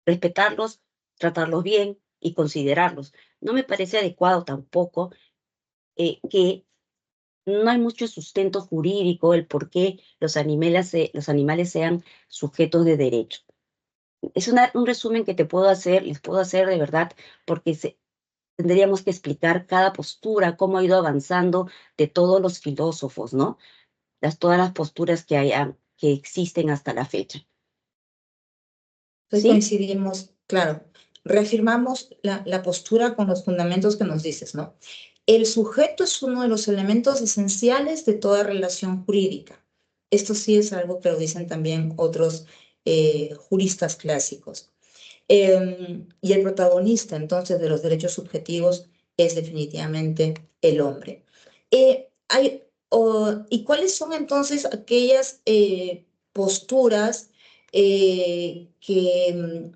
Respetarlos, tratarlos bien y considerarlos. No me parece adecuado tampoco que no hay mucho sustento jurídico el por qué los animales sean sujetos de derecho. Es un resumen que les puedo hacer de verdad, porque tendríamos que explicar cada postura, cómo ha ido avanzando de todos los filósofos, ¿no? Todas las posturas que existen hasta la fecha. Hoy ¿Sí? coincidimos, claro, reafirmamos la postura con los fundamentos que nos dices, ¿no? El sujeto es uno de los elementos esenciales de toda relación jurídica. Esto sí es algo que lo dicen también otros juristas clásicos. Y el protagonista, entonces, de los derechos subjetivos es definitivamente el hombre. ¿Y cuáles son entonces aquellas posturas que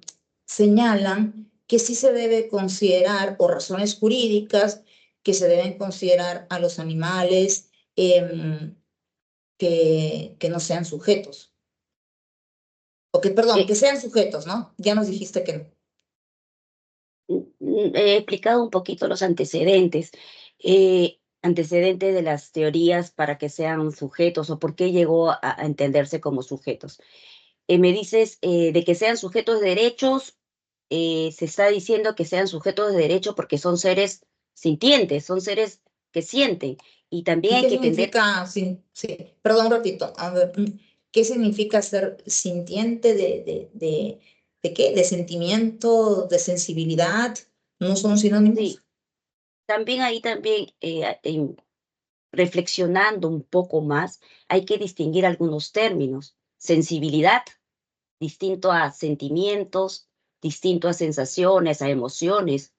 señalan que sí se debe considerar, o razones jurídicas que se deben considerar a los animales que no sean sujetos? Perdón, Eh, que sean sujetos, ¿no? Ya nos dijiste que no. He explicado un poquito los antecedentes, antecedentes de las teorías para que sean sujetos o por qué llegó a entenderse como sujetos. Me dices de que sean sujetos de derechos, se está diciendo que sean sujetos de derecho porque son seres sintientes, son seres que sienten. Y también ¿Y hay qué que entender, significa, perdón un ratito, a ver, qué significa ser sintiente de qué? ¿De sentimiento, de sensibilidad? ¿No son sinónimos? sí, también ahí también reflexionando un poco más, hay que distinguir algunos términos. Sensibilidad distinto a sentimientos, distinto a sensaciones, a emociones,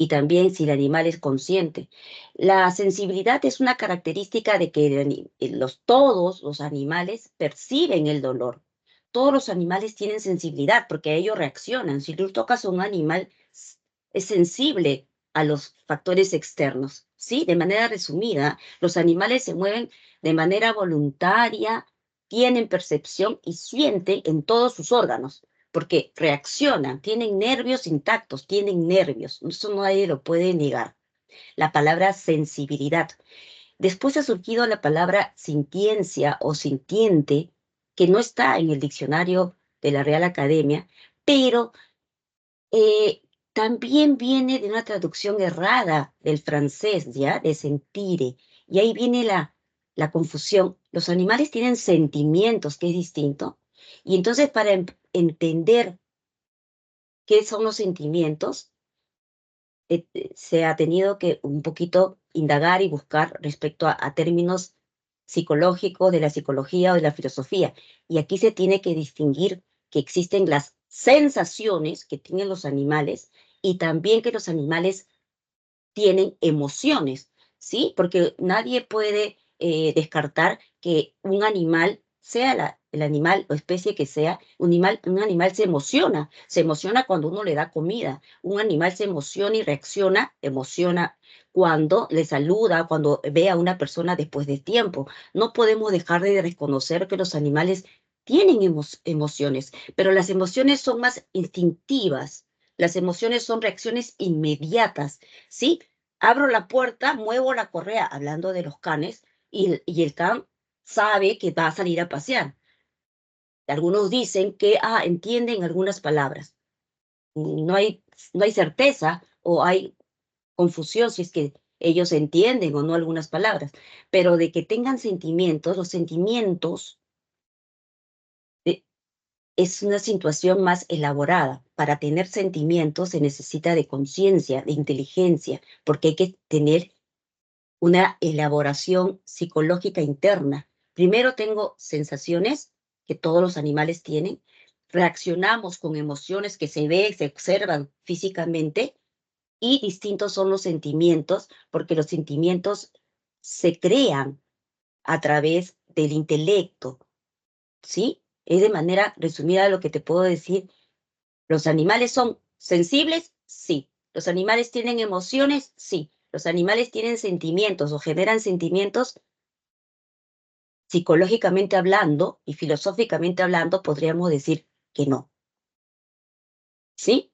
y también si el animal es consciente. La sensibilidad es una característica de que todos los animales perciben el dolor. Todos los animales tienen sensibilidad porque ellos reaccionan. Si tú tocas a un animal, es sensible a los factores externos. ¿Sí? De manera resumida, los animales se mueven de manera voluntaria, tienen percepción y sienten en todos sus órganos, porque reaccionan, tienen nervios intactos, tienen nervios, eso nadie lo puede negar. La palabra sensibilidad. Después ha surgido la palabra sintiencia o sintiente, que no está en el diccionario de la Real Academia, pero también viene de una traducción errada del francés, ¿ya? De sentire. Y ahí viene la confusión. Los animales tienen sentimientos, que es distinto. Y entonces para entender qué son los sentimientos, se ha tenido que un poquito indagar y buscar respecto a términos psicológicos de la psicología o de la filosofía. Y aquí se tiene que distinguir que existen las sensaciones que tienen los animales y también que los animales tienen emociones, ¿sí? Porque nadie puede descartar que un animal, sea el animal o especie que sea, un animal se emociona cuando uno le da comida, un animal se emociona cuando le saluda, cuando ve a una persona después de tiempo. No podemos dejar de reconocer que los animales tienen emociones, pero las emociones son más instintivas. Las emociones son reacciones inmediatas, ¿sí? Abro la puerta, muevo la correa, hablando de los canes, y el can sabe que va a salir a pasear. Algunos dicen que entienden algunas palabras. No hay, no hay certeza o hay confusión si es que ellos entienden o no algunas palabras, pero de que tengan sentimientos, los sentimientos eh, es una situación más elaborada. Para tener sentimientos se necesita de conciencia, de inteligencia, porque hay que tener una elaboración psicológica interna. Primero tengo sensaciones que todos los animales tienen, reaccionamos con emociones que se ven, se observan físicamente y distintos son los sentimientos, porque los sentimientos se crean a través del intelecto, ¿sí? Es de manera resumida lo que te puedo decir. ¿Los animales son sensibles? Sí. ¿Los animales tienen emociones? Sí. ¿Los animales tienen sentimientos o generan sentimientos? Psicológicamente hablando y filosóficamente hablando, podríamos decir que no. ¿Sí?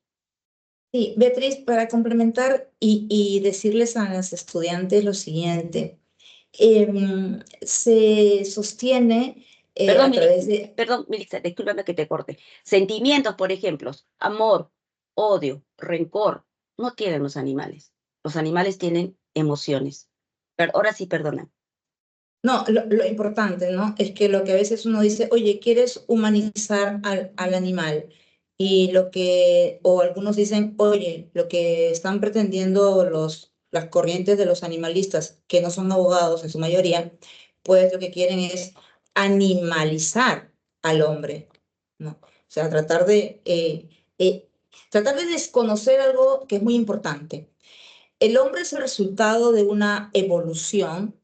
Sí, Beatriz, para complementar y decirles a las estudiantes lo siguiente, se sostiene Perdón, a través de... perdón, Melissa, discúlpame que te corte. Sentimientos, por ejemplo, amor, odio, rencor, no tienen los animales. Los animales tienen emociones. Pero ahora sí, perdona. No, lo importante, ¿no? Es que lo que a veces uno dice, oye, quieres humanizar al animal. O algunos dicen, oye, lo que están pretendiendo las corrientes de los animalistas, que no son abogados en su mayoría, pues lo que quieren es animalizar al hombre, ¿no? O sea, tratar de tratar de desconocer algo que es muy importante. El hombre es el resultado de una evolución,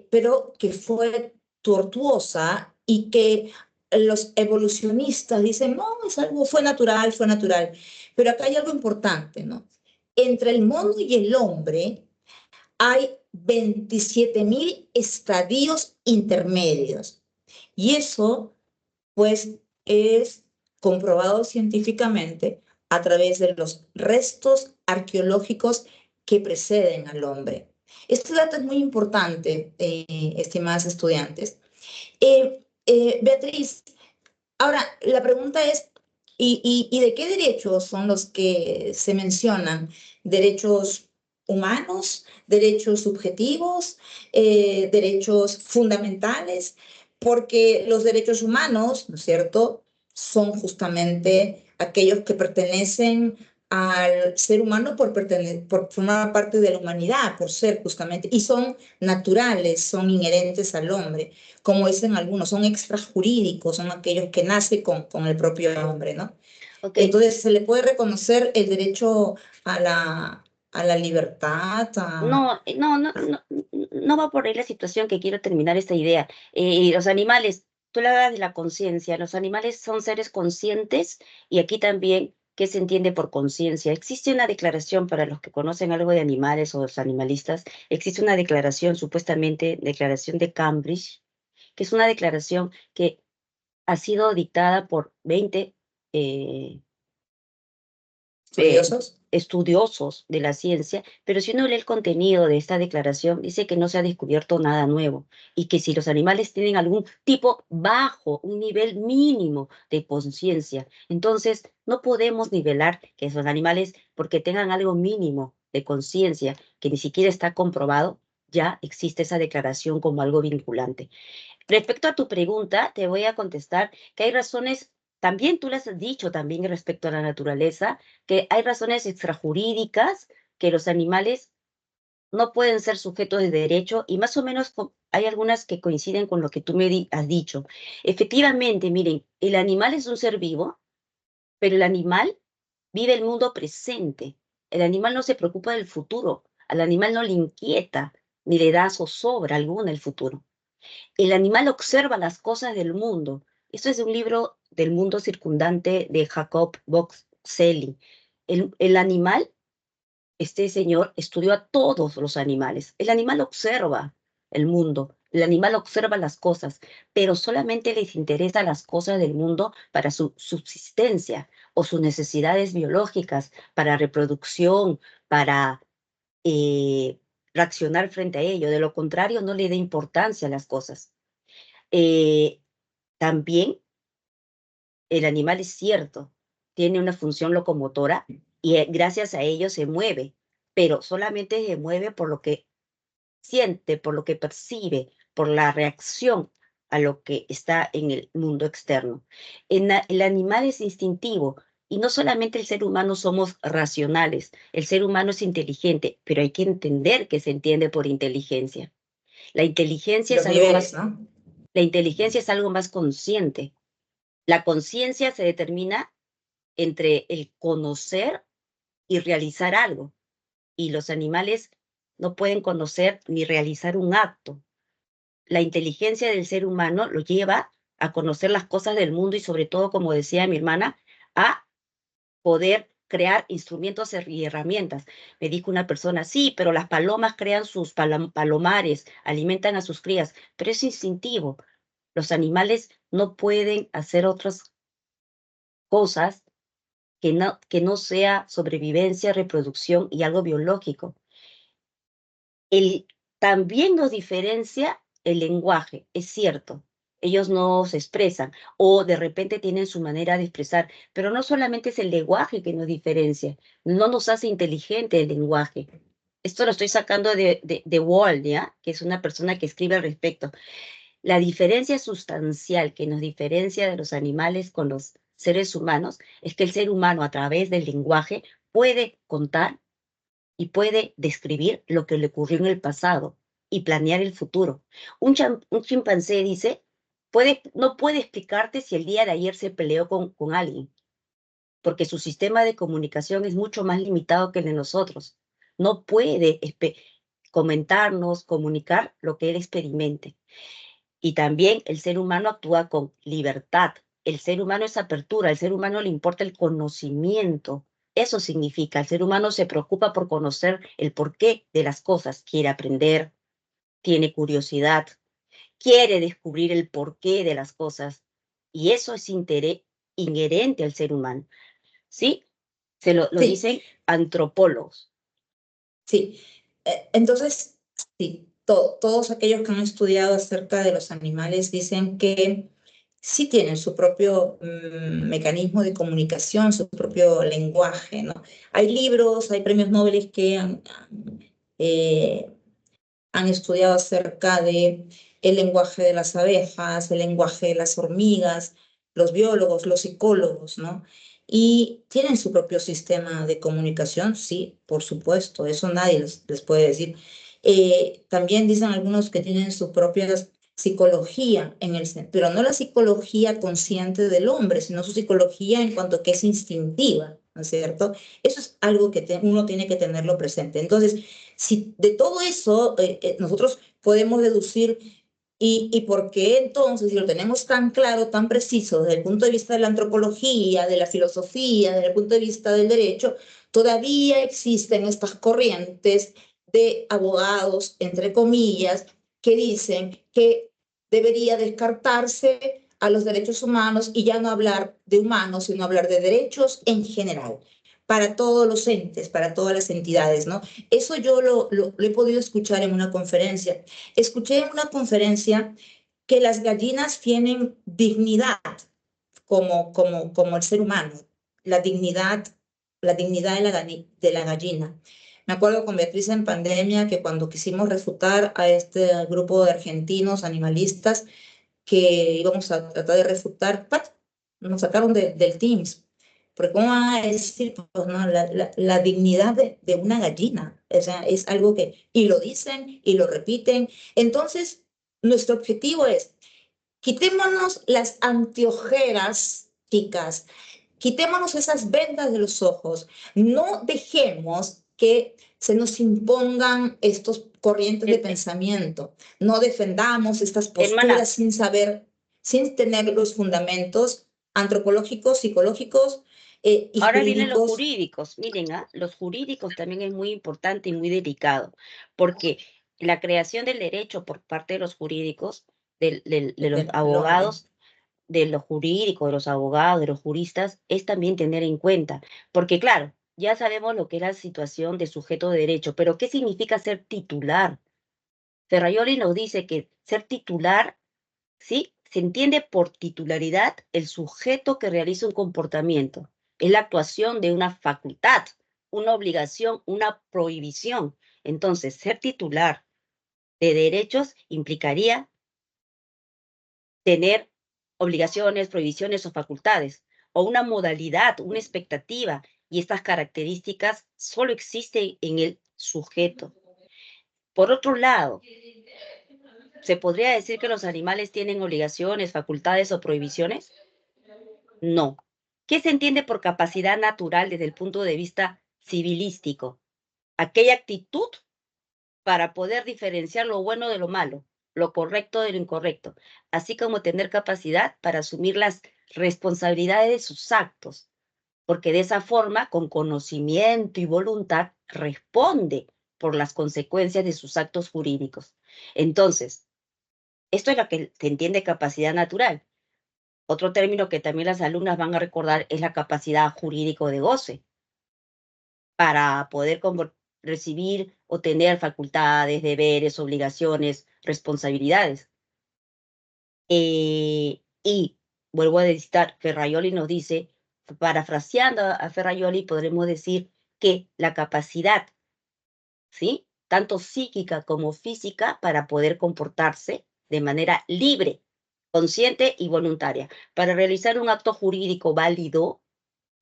pero que fue tortuosa y que los evolucionistas dicen, no, es algo, fue natural, fue natural. Pero acá hay algo importante, ¿no? Entre el mono y el hombre hay 27.000 estadios intermedios. Y eso, pues, es comprobado científicamente a través de los restos arqueológicos que preceden al hombre. Este dato es muy importante, estimadas estudiantes. Beatriz, ahora la pregunta es, ¿y de qué derechos son los que se mencionan? ¿Derechos humanos, derechos subjetivos, derechos fundamentales? Porque los derechos humanos, ¿no es cierto?, son justamente aquellos que pertenecen al ser humano por formar parte de la humanidad, por ser justamente, y son naturales, son inherentes al hombre, como dicen algunos, son extrajurídicos, son aquellos que nacen con el propio hombre, ¿no? Ok, Entonces, se le puede reconocer el derecho a la libertad, no, no va por ahí la situación que quiero terminar esta idea. Los animales, tú le hablas de la conciencia, los animales son seres conscientes y aquí también, ¿qué se entiende por conciencia? Existe una declaración para los que conocen algo de animales o los animalistas, existe una declaración, supuestamente Declaración de Cambridge, que es una declaración que ha sido dictada por 20 eh, eh, estudiosos. estudiosos de la ciencia, pero si uno lee el contenido de esta declaración, dice que no se ha descubierto nada nuevo y que si los animales tienen algún tipo bajo, un nivel mínimo de conciencia, entonces no podemos nivelar que esos animales, porque tengan algo mínimo de conciencia, que ni siquiera está comprobado, ya existe esa declaración como algo vinculante. Respecto a tu pregunta, te voy a contestar que hay razones, también tú las has dicho también respecto a la naturaleza, que hay razones extrajurídicas que los animales no pueden ser sujetos de derecho y más o menos hay algunas que coinciden con lo que tú me has dicho. Efectivamente, miren, el animal es un ser vivo, pero el animal vive el mundo presente. El animal no se preocupa del futuro, al animal no le inquieta ni le da zozobra alguna el futuro. El animal observa las cosas del mundo. Esto es de un libro del mundo circundante de Jacob Box-Selling. El animal, este señor, estudió a todos los animales. El animal observa el mundo, el animal observa las cosas, pero solamente les interesa las cosas del mundo para su subsistencia o sus necesidades biológicas, para reproducción, para eh, reaccionar frente a ello. De lo contrario, no le da importancia a las cosas. Eh, También el animal es cierto, tiene una función locomotora y gracias a ello se mueve, pero solamente se mueve por lo que siente, por lo que percibe, por la reacción a lo que está en el mundo externo. El animal es instintivo y no solamente el ser humano somos racionales, el ser humano es inteligente, pero hay que entender que se entiende por inteligencia. La inteligencia es Los algo niveles, más ¿no? La inteligencia es algo más consciente. La conciencia se determina entre el conocer y realizar algo. Y los animales no pueden conocer ni realizar un acto. La inteligencia del ser humano lo lleva a conocer las cosas del mundo y sobre todo, como decía mi hermana, a poder crear instrumentos y herramientas. Me dijo una persona, sí, pero las palomas crean sus palomares, alimentan a sus crías, pero es instintivo. Los animales no pueden hacer otras cosas que no sea sobrevivencia, reproducción y algo biológico. El, También nos diferencia el lenguaje, es cierto. Ellos no se expresan o de repente tienen su manera de expresar, pero no solamente es el lenguaje que nos diferencia, no nos hace inteligente el lenguaje. Esto lo estoy sacando de Wall, ¿ya? Que es una persona que escribe al respecto. La diferencia sustancial que nos diferencia de los animales con los seres humanos es que el ser humano a través del lenguaje puede contar y puede describir lo que le ocurrió en el pasado y planear el futuro. Un chimpancé dice, no puede explicarte si el día de ayer se peleó con alguien, porque su sistema de comunicación es mucho más limitado que el de nosotros. No puede comentarnos, comunicar lo que él experimente. Y también el ser humano actúa con libertad. El ser humano es apertura, al ser humano le importa el conocimiento. Eso significa, el ser humano se preocupa por conocer el porqué de las cosas, quiere aprender, tiene curiosidad, quiere descubrir el porqué de las cosas. Y eso es inherente al ser humano. ¿Sí? Lo Sí, dicen antropólogos. sí. Entonces, sí, todos aquellos que han estudiado acerca de los animales dicen que sí tienen su propio mecanismo de comunicación, su propio lenguaje, ¿no? Hay libros, hay premios Nobel que eh, han estudiado acerca de el lenguaje de las abejas, el lenguaje de las hormigas, los biólogos, los psicólogos, ¿no? Y tienen su propio sistema de comunicación, sí, por supuesto, eso nadie les puede decir. También dicen algunos que tienen su propia psicología, pero no la psicología consciente del hombre, sino su psicología en cuanto que es instintiva, ¿no es cierto? Eso es algo que uno tiene que tenerlo presente. Entonces, si de todo eso nosotros podemos deducir y por qué entonces, si lo tenemos tan claro, tan preciso desde el punto de vista de la antropología, de la filosofía, desde el punto de vista del derecho, todavía existen estas corrientes de abogados, entre comillas, que dicen que debería descartarse a los derechos humanos y ya no hablar de humanos, sino hablar de derechos en general, para todos los entes, para todas las entidades, ¿no? Eso yo lo he podido escuchar en una conferencia. Escuché en una conferencia que las gallinas tienen dignidad como el ser humano, la dignidad, la dignidad de la gallina. Me acuerdo con Beatriz en pandemia que cuando quisimos refutar a este grupo de argentinos animalistas que íbamos a tratar de refutar, ¡pat! Nos sacaron del Teams. Porque ¿cómo van a decir pues, no, la dignidad de una gallina? O sea, es algo que, y lo dicen y lo repiten. Entonces, nuestro objetivo es, quitémonos las anteojeras, chicas, quitémonos esas vendas de los ojos, no dejemos que se nos impongan estos corrientes de Eh, eh, pensamiento, no defendamos estas Hermana, posturas sin saber, sin tener los fundamentos antropológicos, psicológicos y ahora vienen los jurídicos. jurídicos. Miren, los jurídicos también es muy importante y muy delicado, porque la creación del derecho por parte de los jurídicos, de los Del orden. abogados, de los jurídicos, de los abogados, de los juristas, es también tener en cuenta, porque claro, ya sabemos lo que es la situación de sujeto de derecho, pero ¿qué significa ser titular? Ferraioli nos dice que ser titular, ¿sí? Se entiende por titularidad el sujeto que realiza un comportamiento. Es la actuación de una facultad, una obligación, una prohibición. Entonces, ser titular de derechos implicaría tener obligaciones, prohibiciones o facultades, o una modalidad, una expectativa, y estas características solo existen en el sujeto. Por otro lado, ¿se podría decir que los animales tienen obligaciones, facultades o prohibiciones? No. ¿Qué se entiende por capacidad natural desde el punto de vista civilístico? Aquella actitud para poder diferenciar lo bueno de lo malo, lo correcto de lo incorrecto, así como tener capacidad para asumir las responsabilidades de sus actos, porque de esa forma, con conocimiento y voluntad, responde por las consecuencias de sus actos jurídicos. Entonces, esto es lo que se entiende capacidad natural. Otro término que también las alumnas van a recordar es la capacidad jurídico de goce, para poder recibir o tener facultades, deberes, obligaciones, responsabilidades. Y vuelvo a citar, Ferraioli nos dice, parafraseando a Ferraioli, podremos decir que la capacidad, ¿sí? Tanto psíquica como física, para poder comportarse de manera libre, consciente y voluntaria. Para realizar un acto jurídico válido,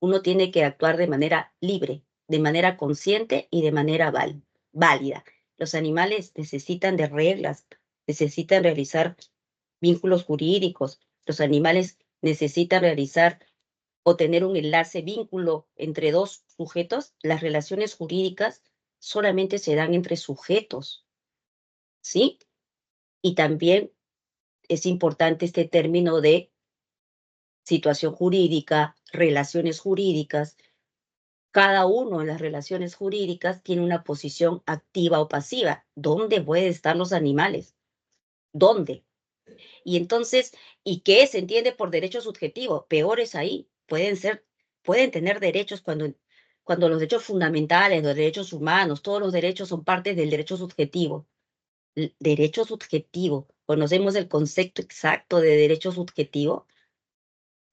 uno tiene que actuar de manera libre, de manera consciente y de manera válida. Los animales necesitan de reglas, necesitan realizar vínculos jurídicos, los animales necesitan realizar o tener un enlace, vínculo entre dos sujetos, las relaciones jurídicas solamente se dan entre sujetos, ¿sí? Y también es importante este término de situación jurídica, relaciones jurídicas. Cada uno en las relaciones jurídicas tiene una posición activa o pasiva. ¿Dónde pueden estar los animales? ¿Dónde? Y entonces, ¿y qué se entiende por derecho subjetivo? Peor es ahí. Pueden tener derechos cuando los derechos fundamentales, los derechos humanos, todos los derechos son parte del derecho subjetivo. Derecho subjetivo. ¿Conocemos el concepto exacto de derecho subjetivo?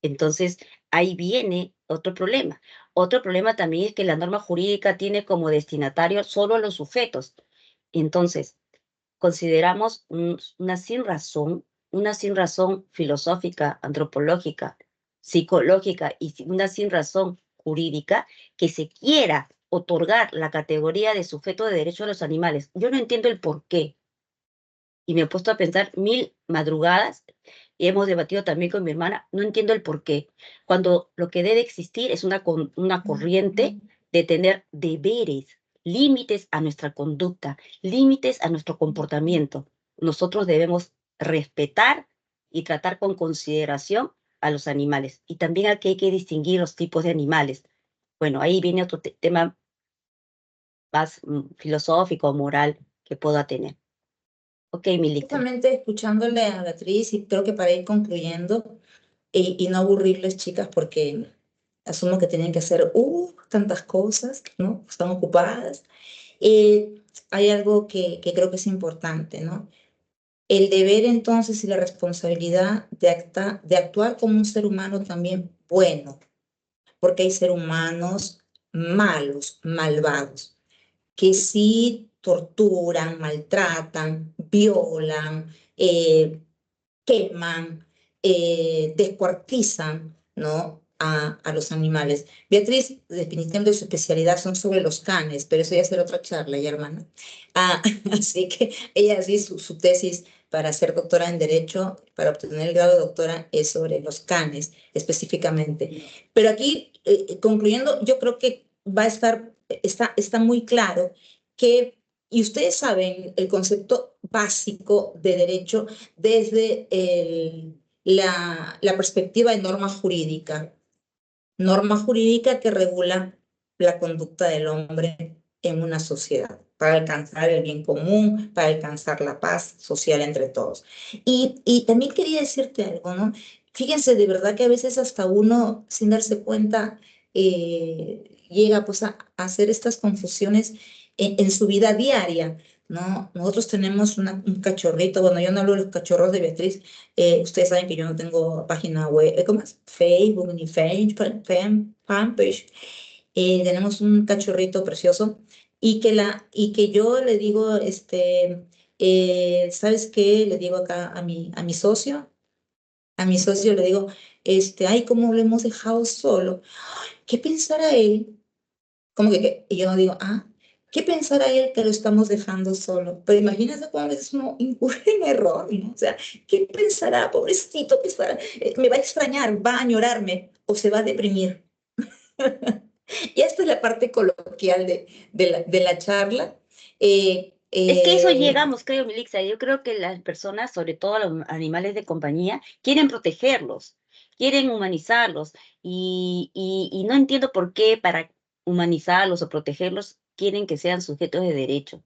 Entonces, ahí viene otro problema. Otro problema también es que la norma jurídica tiene como destinatario solo a los sujetos. Entonces, consideramos una sin razón filosófica, antropológica, psicológica y una sin razón jurídica que se quiera otorgar la categoría de sujeto de derecho a los animales. Yo no entiendo el por qué. Y me he puesto a pensar mil madrugadas y hemos debatido también con mi hermana, no entiendo el por qué. Cuando lo que debe existir es una corriente de tener deberes, límites a nuestra conducta, límites a nuestro comportamiento. Nosotros debemos respetar y tratar con consideración a los animales. Y también aquí hay que distinguir los tipos de animales. Bueno, ahí viene otro tema más filosófico, moral que pueda tener. Ok, Milita. Justamente escuchándole a Beatriz, y creo que para ir concluyendo y no aburrirles, chicas, porque asumo que tienen que hacer tantas cosas, ¿no? Están ocupadas. Hay algo que creo que es importante, ¿no? El deber entonces y la responsabilidad de actuar como un ser humano también bueno, porque hay seres humanos malos, malvados, que sí torturan, maltratan, violan, queman, descuartizan, ¿no? A los animales. Beatriz, definitivamente su especialidad son sobre los canes, pero eso ya será otra charla, ya hermana. Ah, así que ella sí, su tesis para ser doctora en Derecho, para obtener el grado de doctora, es sobre los canes específicamente. Pero aquí, concluyendo, yo creo que va a estar, está muy claro que, y ustedes saben el concepto básico de derecho desde la perspectiva de norma jurídica que regula la conducta del hombre en una sociedad para alcanzar el bien común, para alcanzar la paz social entre todos. Y también quería decirte algo, ¿no? Fíjense, de verdad que a veces hasta uno, sin darse cuenta, llega pues a hacer estas confusiones en su vida diaria. ¿No? Nosotros tenemos un cachorrito, bueno, yo no hablo de los cachorros de Beatriz, ustedes saben que yo no tengo página web, ¿cómo es? Facebook, ni fanpage. Tenemos un cachorrito precioso y que yo le digo, ¿sabes qué? Le digo acá a mi socio le digo, ay, ¿cómo lo hemos dejado solo? ¿Qué pensará él? Como que, y yo no digo, ¿qué pensará él que lo estamos dejando solo? Pero imagínate cuando a veces uno incurre en error, ¿no? O sea, ¿qué pensará, pobrecito, me va a extrañar, va a añorarme o se va a deprimir? Y esta es la parte coloquial de la charla. Eh, Es que eso eh, llegamos, creo, Milixa. Yo creo que las personas, sobre todo los animales de compañía, quieren protegerlos, quieren humanizarlos y no entiendo por qué para humanizarlos o protegerlos quieren que sean sujetos de derecho.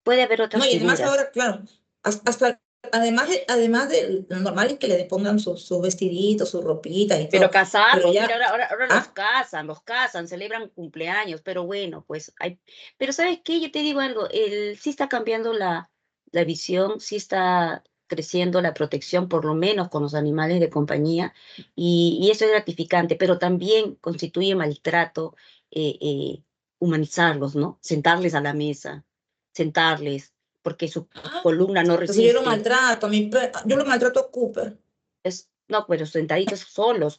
Puede haber no, otras y además figuras. ahora, claro, hasta, además de lo normal es que le pongan sus vestiditos, sus ropitas y Pero todo, pero casarlos, mira, ya, ahora ¿ah? los casan, celebran cumpleaños, pero bueno, pues hay, pero ¿sabes qué? Yo te digo algo, sí está cambiando la visión, sí está creciendo la protección, por lo menos con los animales de compañía, y eso es gratificante, pero también constituye maltrato humanizarlos, ¿no? Sentarles a la mesa, sentarles, porque su columna no Entonces yo lo resiste. maltrato, yo lo maltrato a Cooper. No, pero sentaditos solos,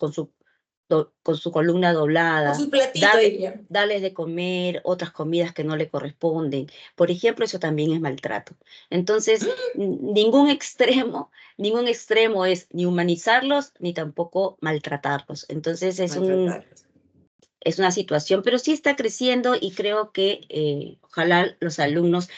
con su columna Con doblada, su platito ahí ya. darles de comer otras comidas que no le corresponden. Por ejemplo, eso también es maltrato. Entonces, ningún extremo es ni humanizarlos ni tampoco maltratarlos. Entonces, Maltratarlos. es una situación, pero sí está creciendo y creo que ojalá los alumnos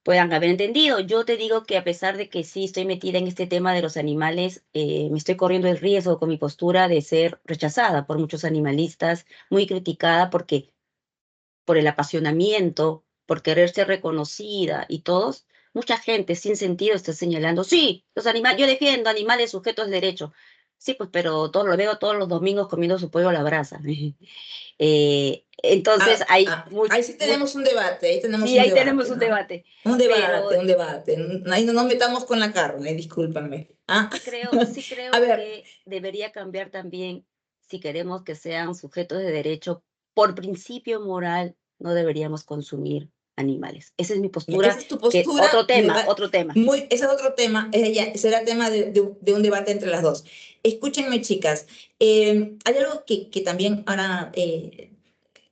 puedan haber entendido. Yo te digo que a pesar de que sí estoy metida en este tema de los animales, me estoy corriendo el riesgo con mi postura de ser rechazada por muchos animalistas, muy criticada porque por el apasionamiento, por querer ser reconocida y todos, mucha gente sin sentido está señalando, sí, los animales, yo defiendo animales sujetos de derecho. Sí, pues, pero todo lo veo todos los domingos comiendo su pollo a la brasa. Entonces hay Ahí sí tenemos un debate, ahí tenemos sí, un ahí tenemos debate, un ¿no? debate, Un pero debate, un debate. Ahí no nos metamos con la carne, discúlpame. Ah, sí a creo ver, que debería cambiar también si queremos que sean sujetos de derecho. Por principio moral, no deberíamos consumir animales. Esa es mi postura, esa es tu que postura, otro tema, otro tema. ese es otro tema, será tema de un debate entre las dos. Escúchenme, chicas, hay algo que también ahora,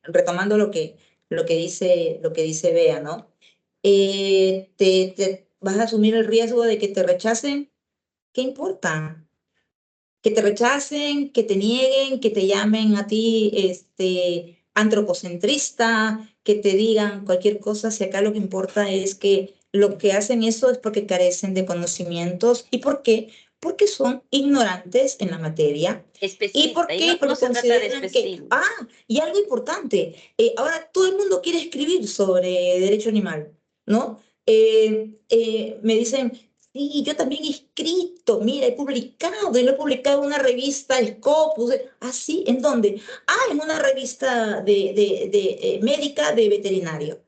retomando lo que dice Bea, ¿no? Te vas a asumir el riesgo de que te rechacen, ¿qué importa? Que te rechacen, que te nieguen, que te llamen a ti antropocentrista, que te digan cualquier cosa, si acá lo que importa es que lo que hacen eso es porque carecen de conocimientos. ¿Y por qué? Porque son ignorantes en la materia. ¿Y por Especista, y qué? no, no Porque se trata de consideran que, especismo. y algo importante, ahora todo el mundo quiere escribir sobre derecho animal, ¿no? Me dicen, sí, yo también he escrito, mira, he publicado, y lo he publicado en una revista, Scopus, así, ¿en dónde? Ah, en una revista médica de veterinario.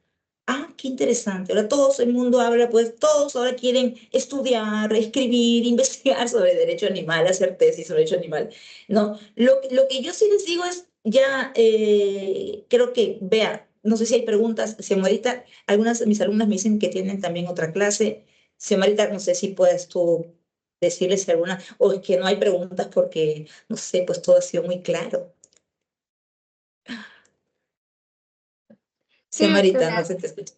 Ah, qué interesante. Ahora todo el mundo habla, pues todos ahora quieren estudiar, escribir, investigar sobre derecho animal, hacer tesis sobre derecho animal. No, lo que yo sí les digo es, ya creo que, vea, no sé si hay preguntas, si ahorita algunas de mis alumnas me dicen que tienen también otra clase. Xiomara, no sé si puedes tú decirles si alguna, o es que no hay preguntas porque, no sé, pues todo ha sido muy claro. Sí, Xiomara, no doctora. se te escucha.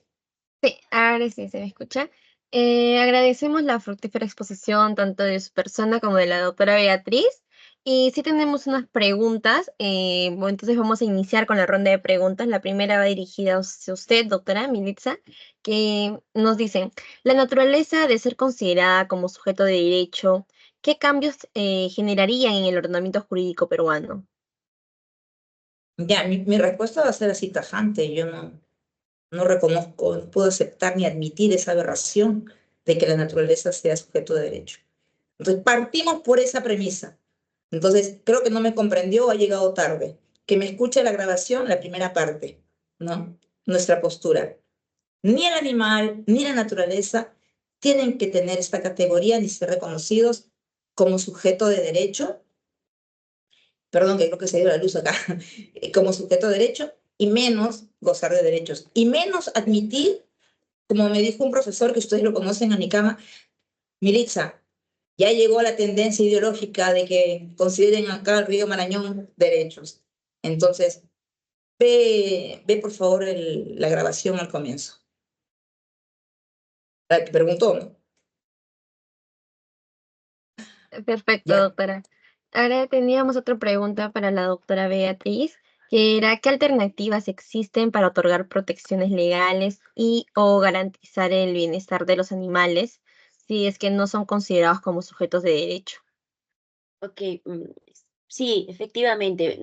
Sí, ahora sí se me escucha. Agradecemos la fructífera exposición tanto de su persona como de la doctora Beatriz. Y sí tenemos unas preguntas. Bueno, entonces vamos a iniciar con la ronda de preguntas. La primera va dirigida hacia usted, doctora Militza, que nos dice, la naturaleza de ser considerada como sujeto de derecho, ¿qué cambios generarían en el ordenamiento jurídico peruano? Ya, mi respuesta va a ser así tajante. Yo no reconozco, no puedo aceptar ni admitir esa aberración de que la naturaleza sea sujeto de derecho. Entonces, partimos por esa premisa. Entonces, creo que no me comprendió o ha llegado tarde. Que me escuche la grabación, la primera parte, ¿no? Nuestra postura. Ni el animal ni la naturaleza tienen que tener esta categoría ni ser reconocidos como sujeto de derecho, perdón, que creo que se ha ido la luz acá, como sujeto de derecho, y menos gozar de derechos, y menos admitir, como me dijo un profesor que ustedes lo conocen a mi cama, Militza, ya llegó la tendencia ideológica de que consideren acá el río Marañón derechos. Entonces, ve por favor la grabación al comienzo. La que preguntó, ¿no? Perfecto, Ya. doctora. Ahora teníamos otra pregunta para la doctora Beatriz, que era, ¿qué alternativas existen para otorgar protecciones legales y o garantizar el bienestar de los animales si es que no son considerados como sujetos de derecho? Ok, sí, efectivamente.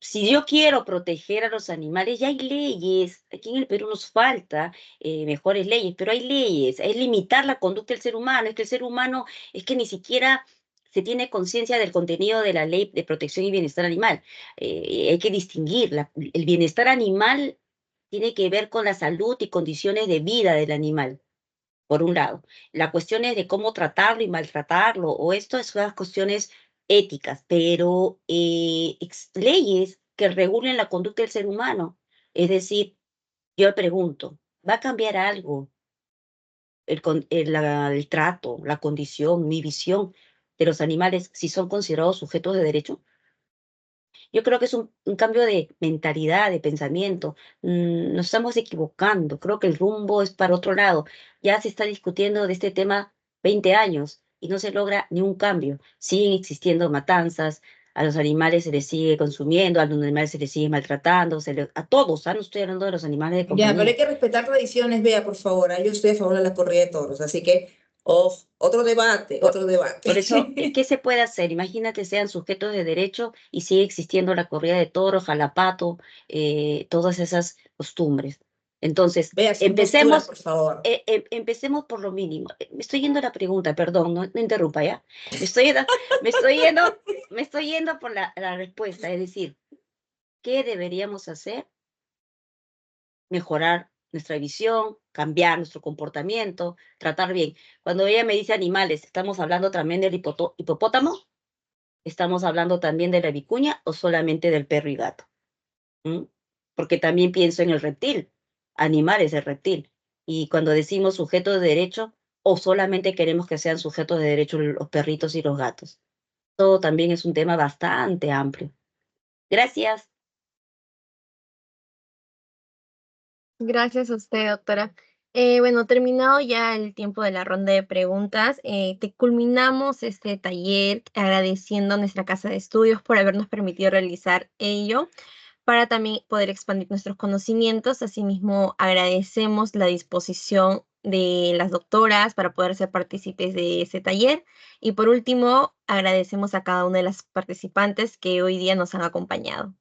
Si yo quiero proteger a los animales, ya hay leyes. Aquí en el Perú nos falta mejores leyes, pero hay leyes. Es limitar la conducta del ser humano. Es que el ser humano es que ni siquiera se tiene conciencia del contenido de la ley de protección y bienestar animal. Hay que distinguir. El bienestar animal tiene que ver con la salud y condiciones de vida del animal por un lado. La cuestión es de cómo tratarlo y maltratarlo, o esto son las cuestiones éticas, pero leyes que regulen la conducta del ser humano. Es decir, yo pregunto, ¿va a cambiar algo el trato, la condición, mi visión de los animales si son considerados sujetos de derecho? Yo creo que es un cambio de mentalidad, de pensamiento. Nos estamos equivocando. Creo que el rumbo es para otro lado. Ya se está discutiendo de este tema 20 años y no se logra ni un cambio. Siguen existiendo matanzas, a los animales se les sigue consumiendo, a los animales se les sigue maltratando, a todos, ¿ah? No estoy hablando de los animales de Ya, pero compañía. hay que respetar tradiciones, vea, por favor. Yo estoy a favor de la corrida de toros, así que, otro debate, Por, otro debate. por eso, ¿qué se puede hacer? Imagínate, sean sujetos de derecho y sigue existiendo la corrida de toros, jalapato, todas esas costumbres. Entonces, Vea su postura, por favor. empecemos por lo mínimo. Me estoy yendo a la pregunta, perdón, no interrumpa, ¿ya? Me estoy yendo, me estoy yendo, me estoy yendo por la respuesta, es decir, ¿qué deberíamos hacer? Mejorar nuestra visión, cambiar nuestro comportamiento, tratar bien. Cuando ella me dice animales, ¿estamos hablando también del hipopótamo? ¿Estamos hablando también de la vicuña o solamente del perro y gato? ¿Mm? Porque también pienso en el reptil. Animal es el reptil. Y cuando decimos sujetos de derecho, o solamente queremos que sean sujetos de derecho los perritos y los gatos. Todo también es un tema bastante amplio. Gracias. Gracias a usted, doctora. Bueno, terminado ya el tiempo de la ronda de preguntas, te culminamos este taller agradeciendo a nuestra casa de estudios por habernos permitido realizar ello para también poder expandir nuestros conocimientos. Asimismo, agradecemos la disposición de las doctoras para poder ser partícipes de ese taller. Y por último, agradecemos a cada una de las participantes que hoy día nos han acompañado.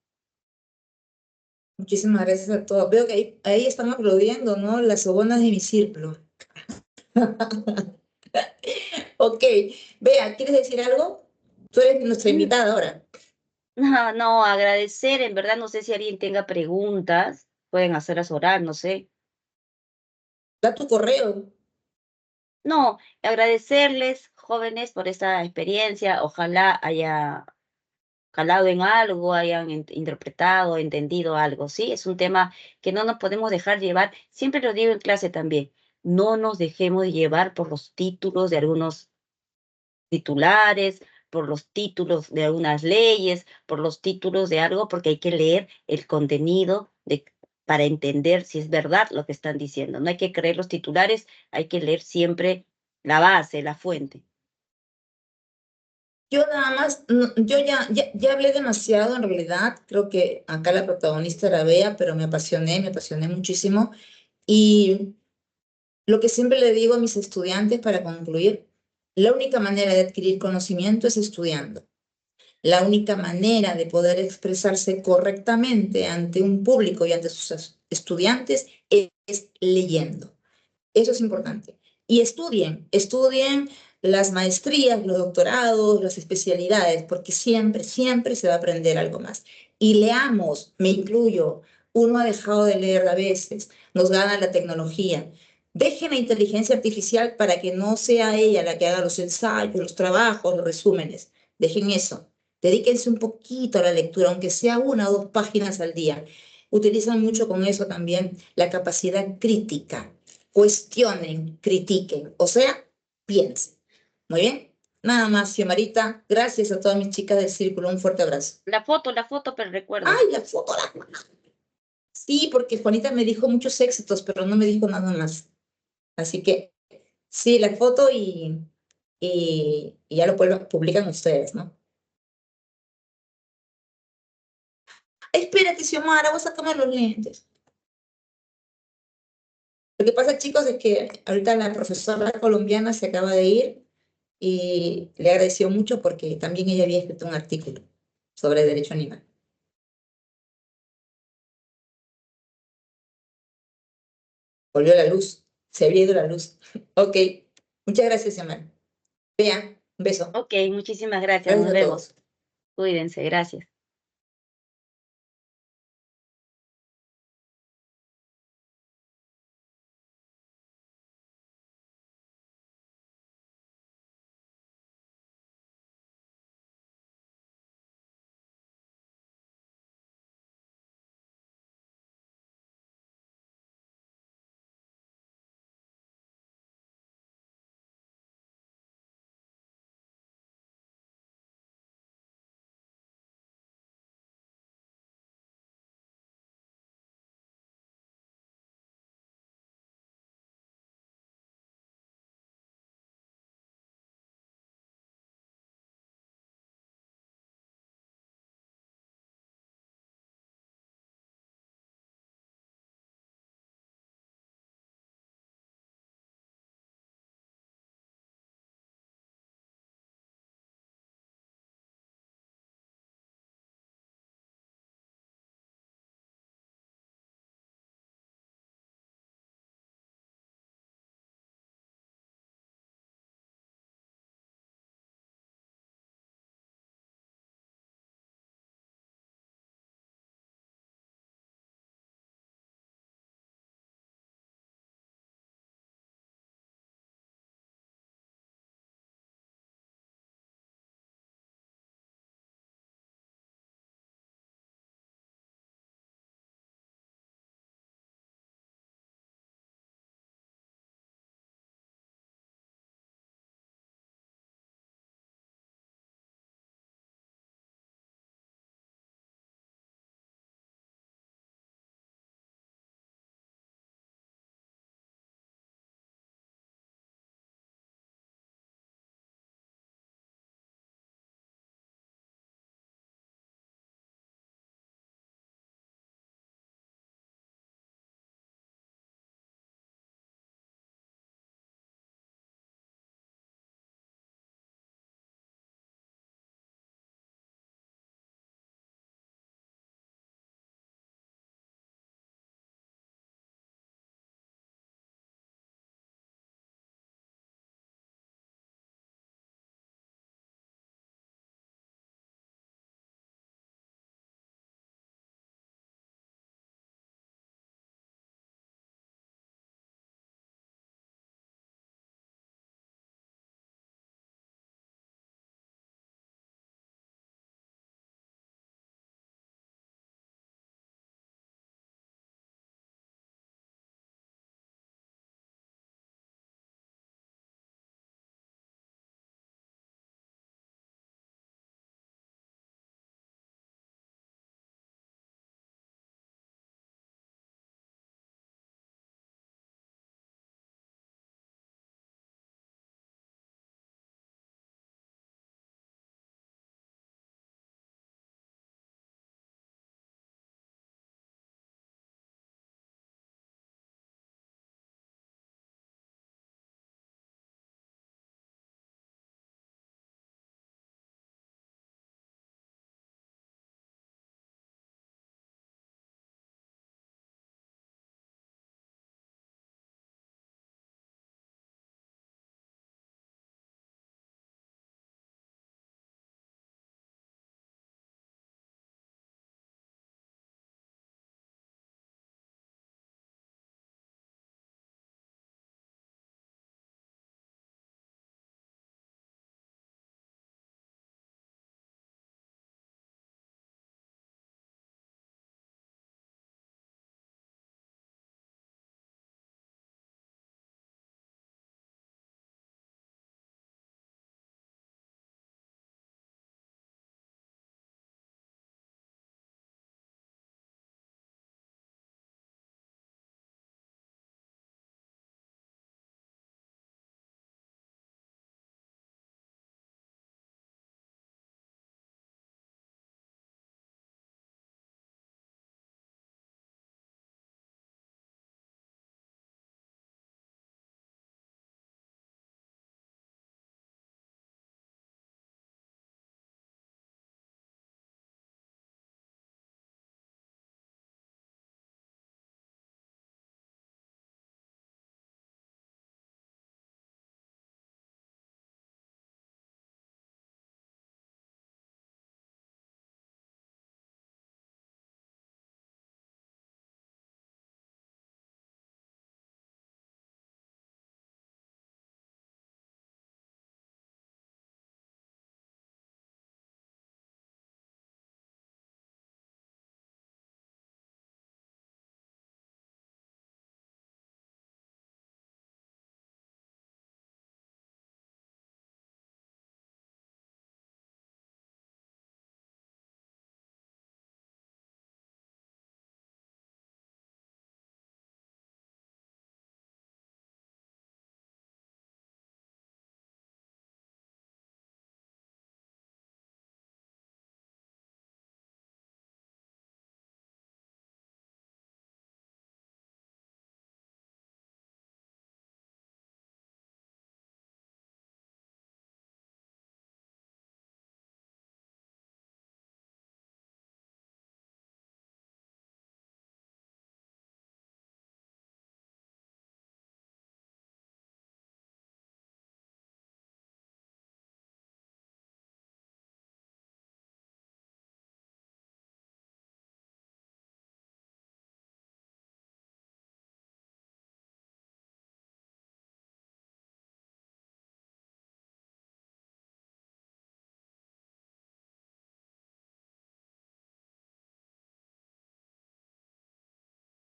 Muchísimas gracias a todos. Veo que ahí están aplaudiendo, ¿no? Las sobonas de mi círculo. Ok, vea, ¿quieres decir algo? Tú eres nuestra Mm, invitada ahora. No, no, agradecer, en verdad, no sé si alguien tenga preguntas, pueden hacerlas orar, no sé. Da tu correo. No, agradecerles, jóvenes, por esta experiencia. Ojalá haya calado en algo, hayan interpretado, entendido algo, ¿sí? Es un tema que no nos podemos dejar llevar. Siempre lo digo en clase también. No nos dejemos llevar por los títulos de algunos titulares, por los títulos de algunas leyes, por los títulos de algo, porque hay que leer el contenido para entender si es verdad lo que están diciendo. No hay que creer los titulares, hay que leer siempre la base, la fuente. Yo nada más, yo ya hablé demasiado en realidad. Creo que acá la protagonista era Bea, pero me apasioné muchísimo. Y lo que siempre le digo a mis estudiantes para concluir, la única manera de adquirir conocimiento es estudiando. La única manera de poder expresarse correctamente ante un público y ante sus estudiantes es leyendo. Eso es importante. Y estudien las maestrías, los doctorados, las especialidades, porque siempre, siempre se va a aprender algo más. Y leamos, me incluyo, uno ha dejado de leer a veces, nos gana la tecnología. Dejen la inteligencia artificial para que no sea ella la que haga los ensayos, los trabajos, los resúmenes. Dejen eso. Dedíquense un poquito a la lectura, aunque sea 1 o 2 páginas al día. Utilizan mucho con eso también la capacidad crítica. Cuestionen, critiquen, o sea, piensen. Muy bien. Nada más, Xiomarita. Gracias a todas mis chicas del círculo. Un fuerte abrazo. La foto, pero recuerda. ¡Ay, la foto! Sí, porque Juanita me dijo muchos éxitos, pero no me dijo nada más. Así que sí, la foto y ya lo publican ustedes, ¿no? Espérate, Xiomara, voy a sacarme los lentes. Lo que pasa, chicos, es que ahorita la profesora colombiana se acaba de ir y le agradeció mucho porque también ella había escrito un artículo sobre derecho animal. Volvió la luz, se había ido la luz. Ok, muchas gracias, Xiomara. Vean, un beso. Ok, muchísimas gracias, Gracias nos a vemos. todos. Cuídense, gracias.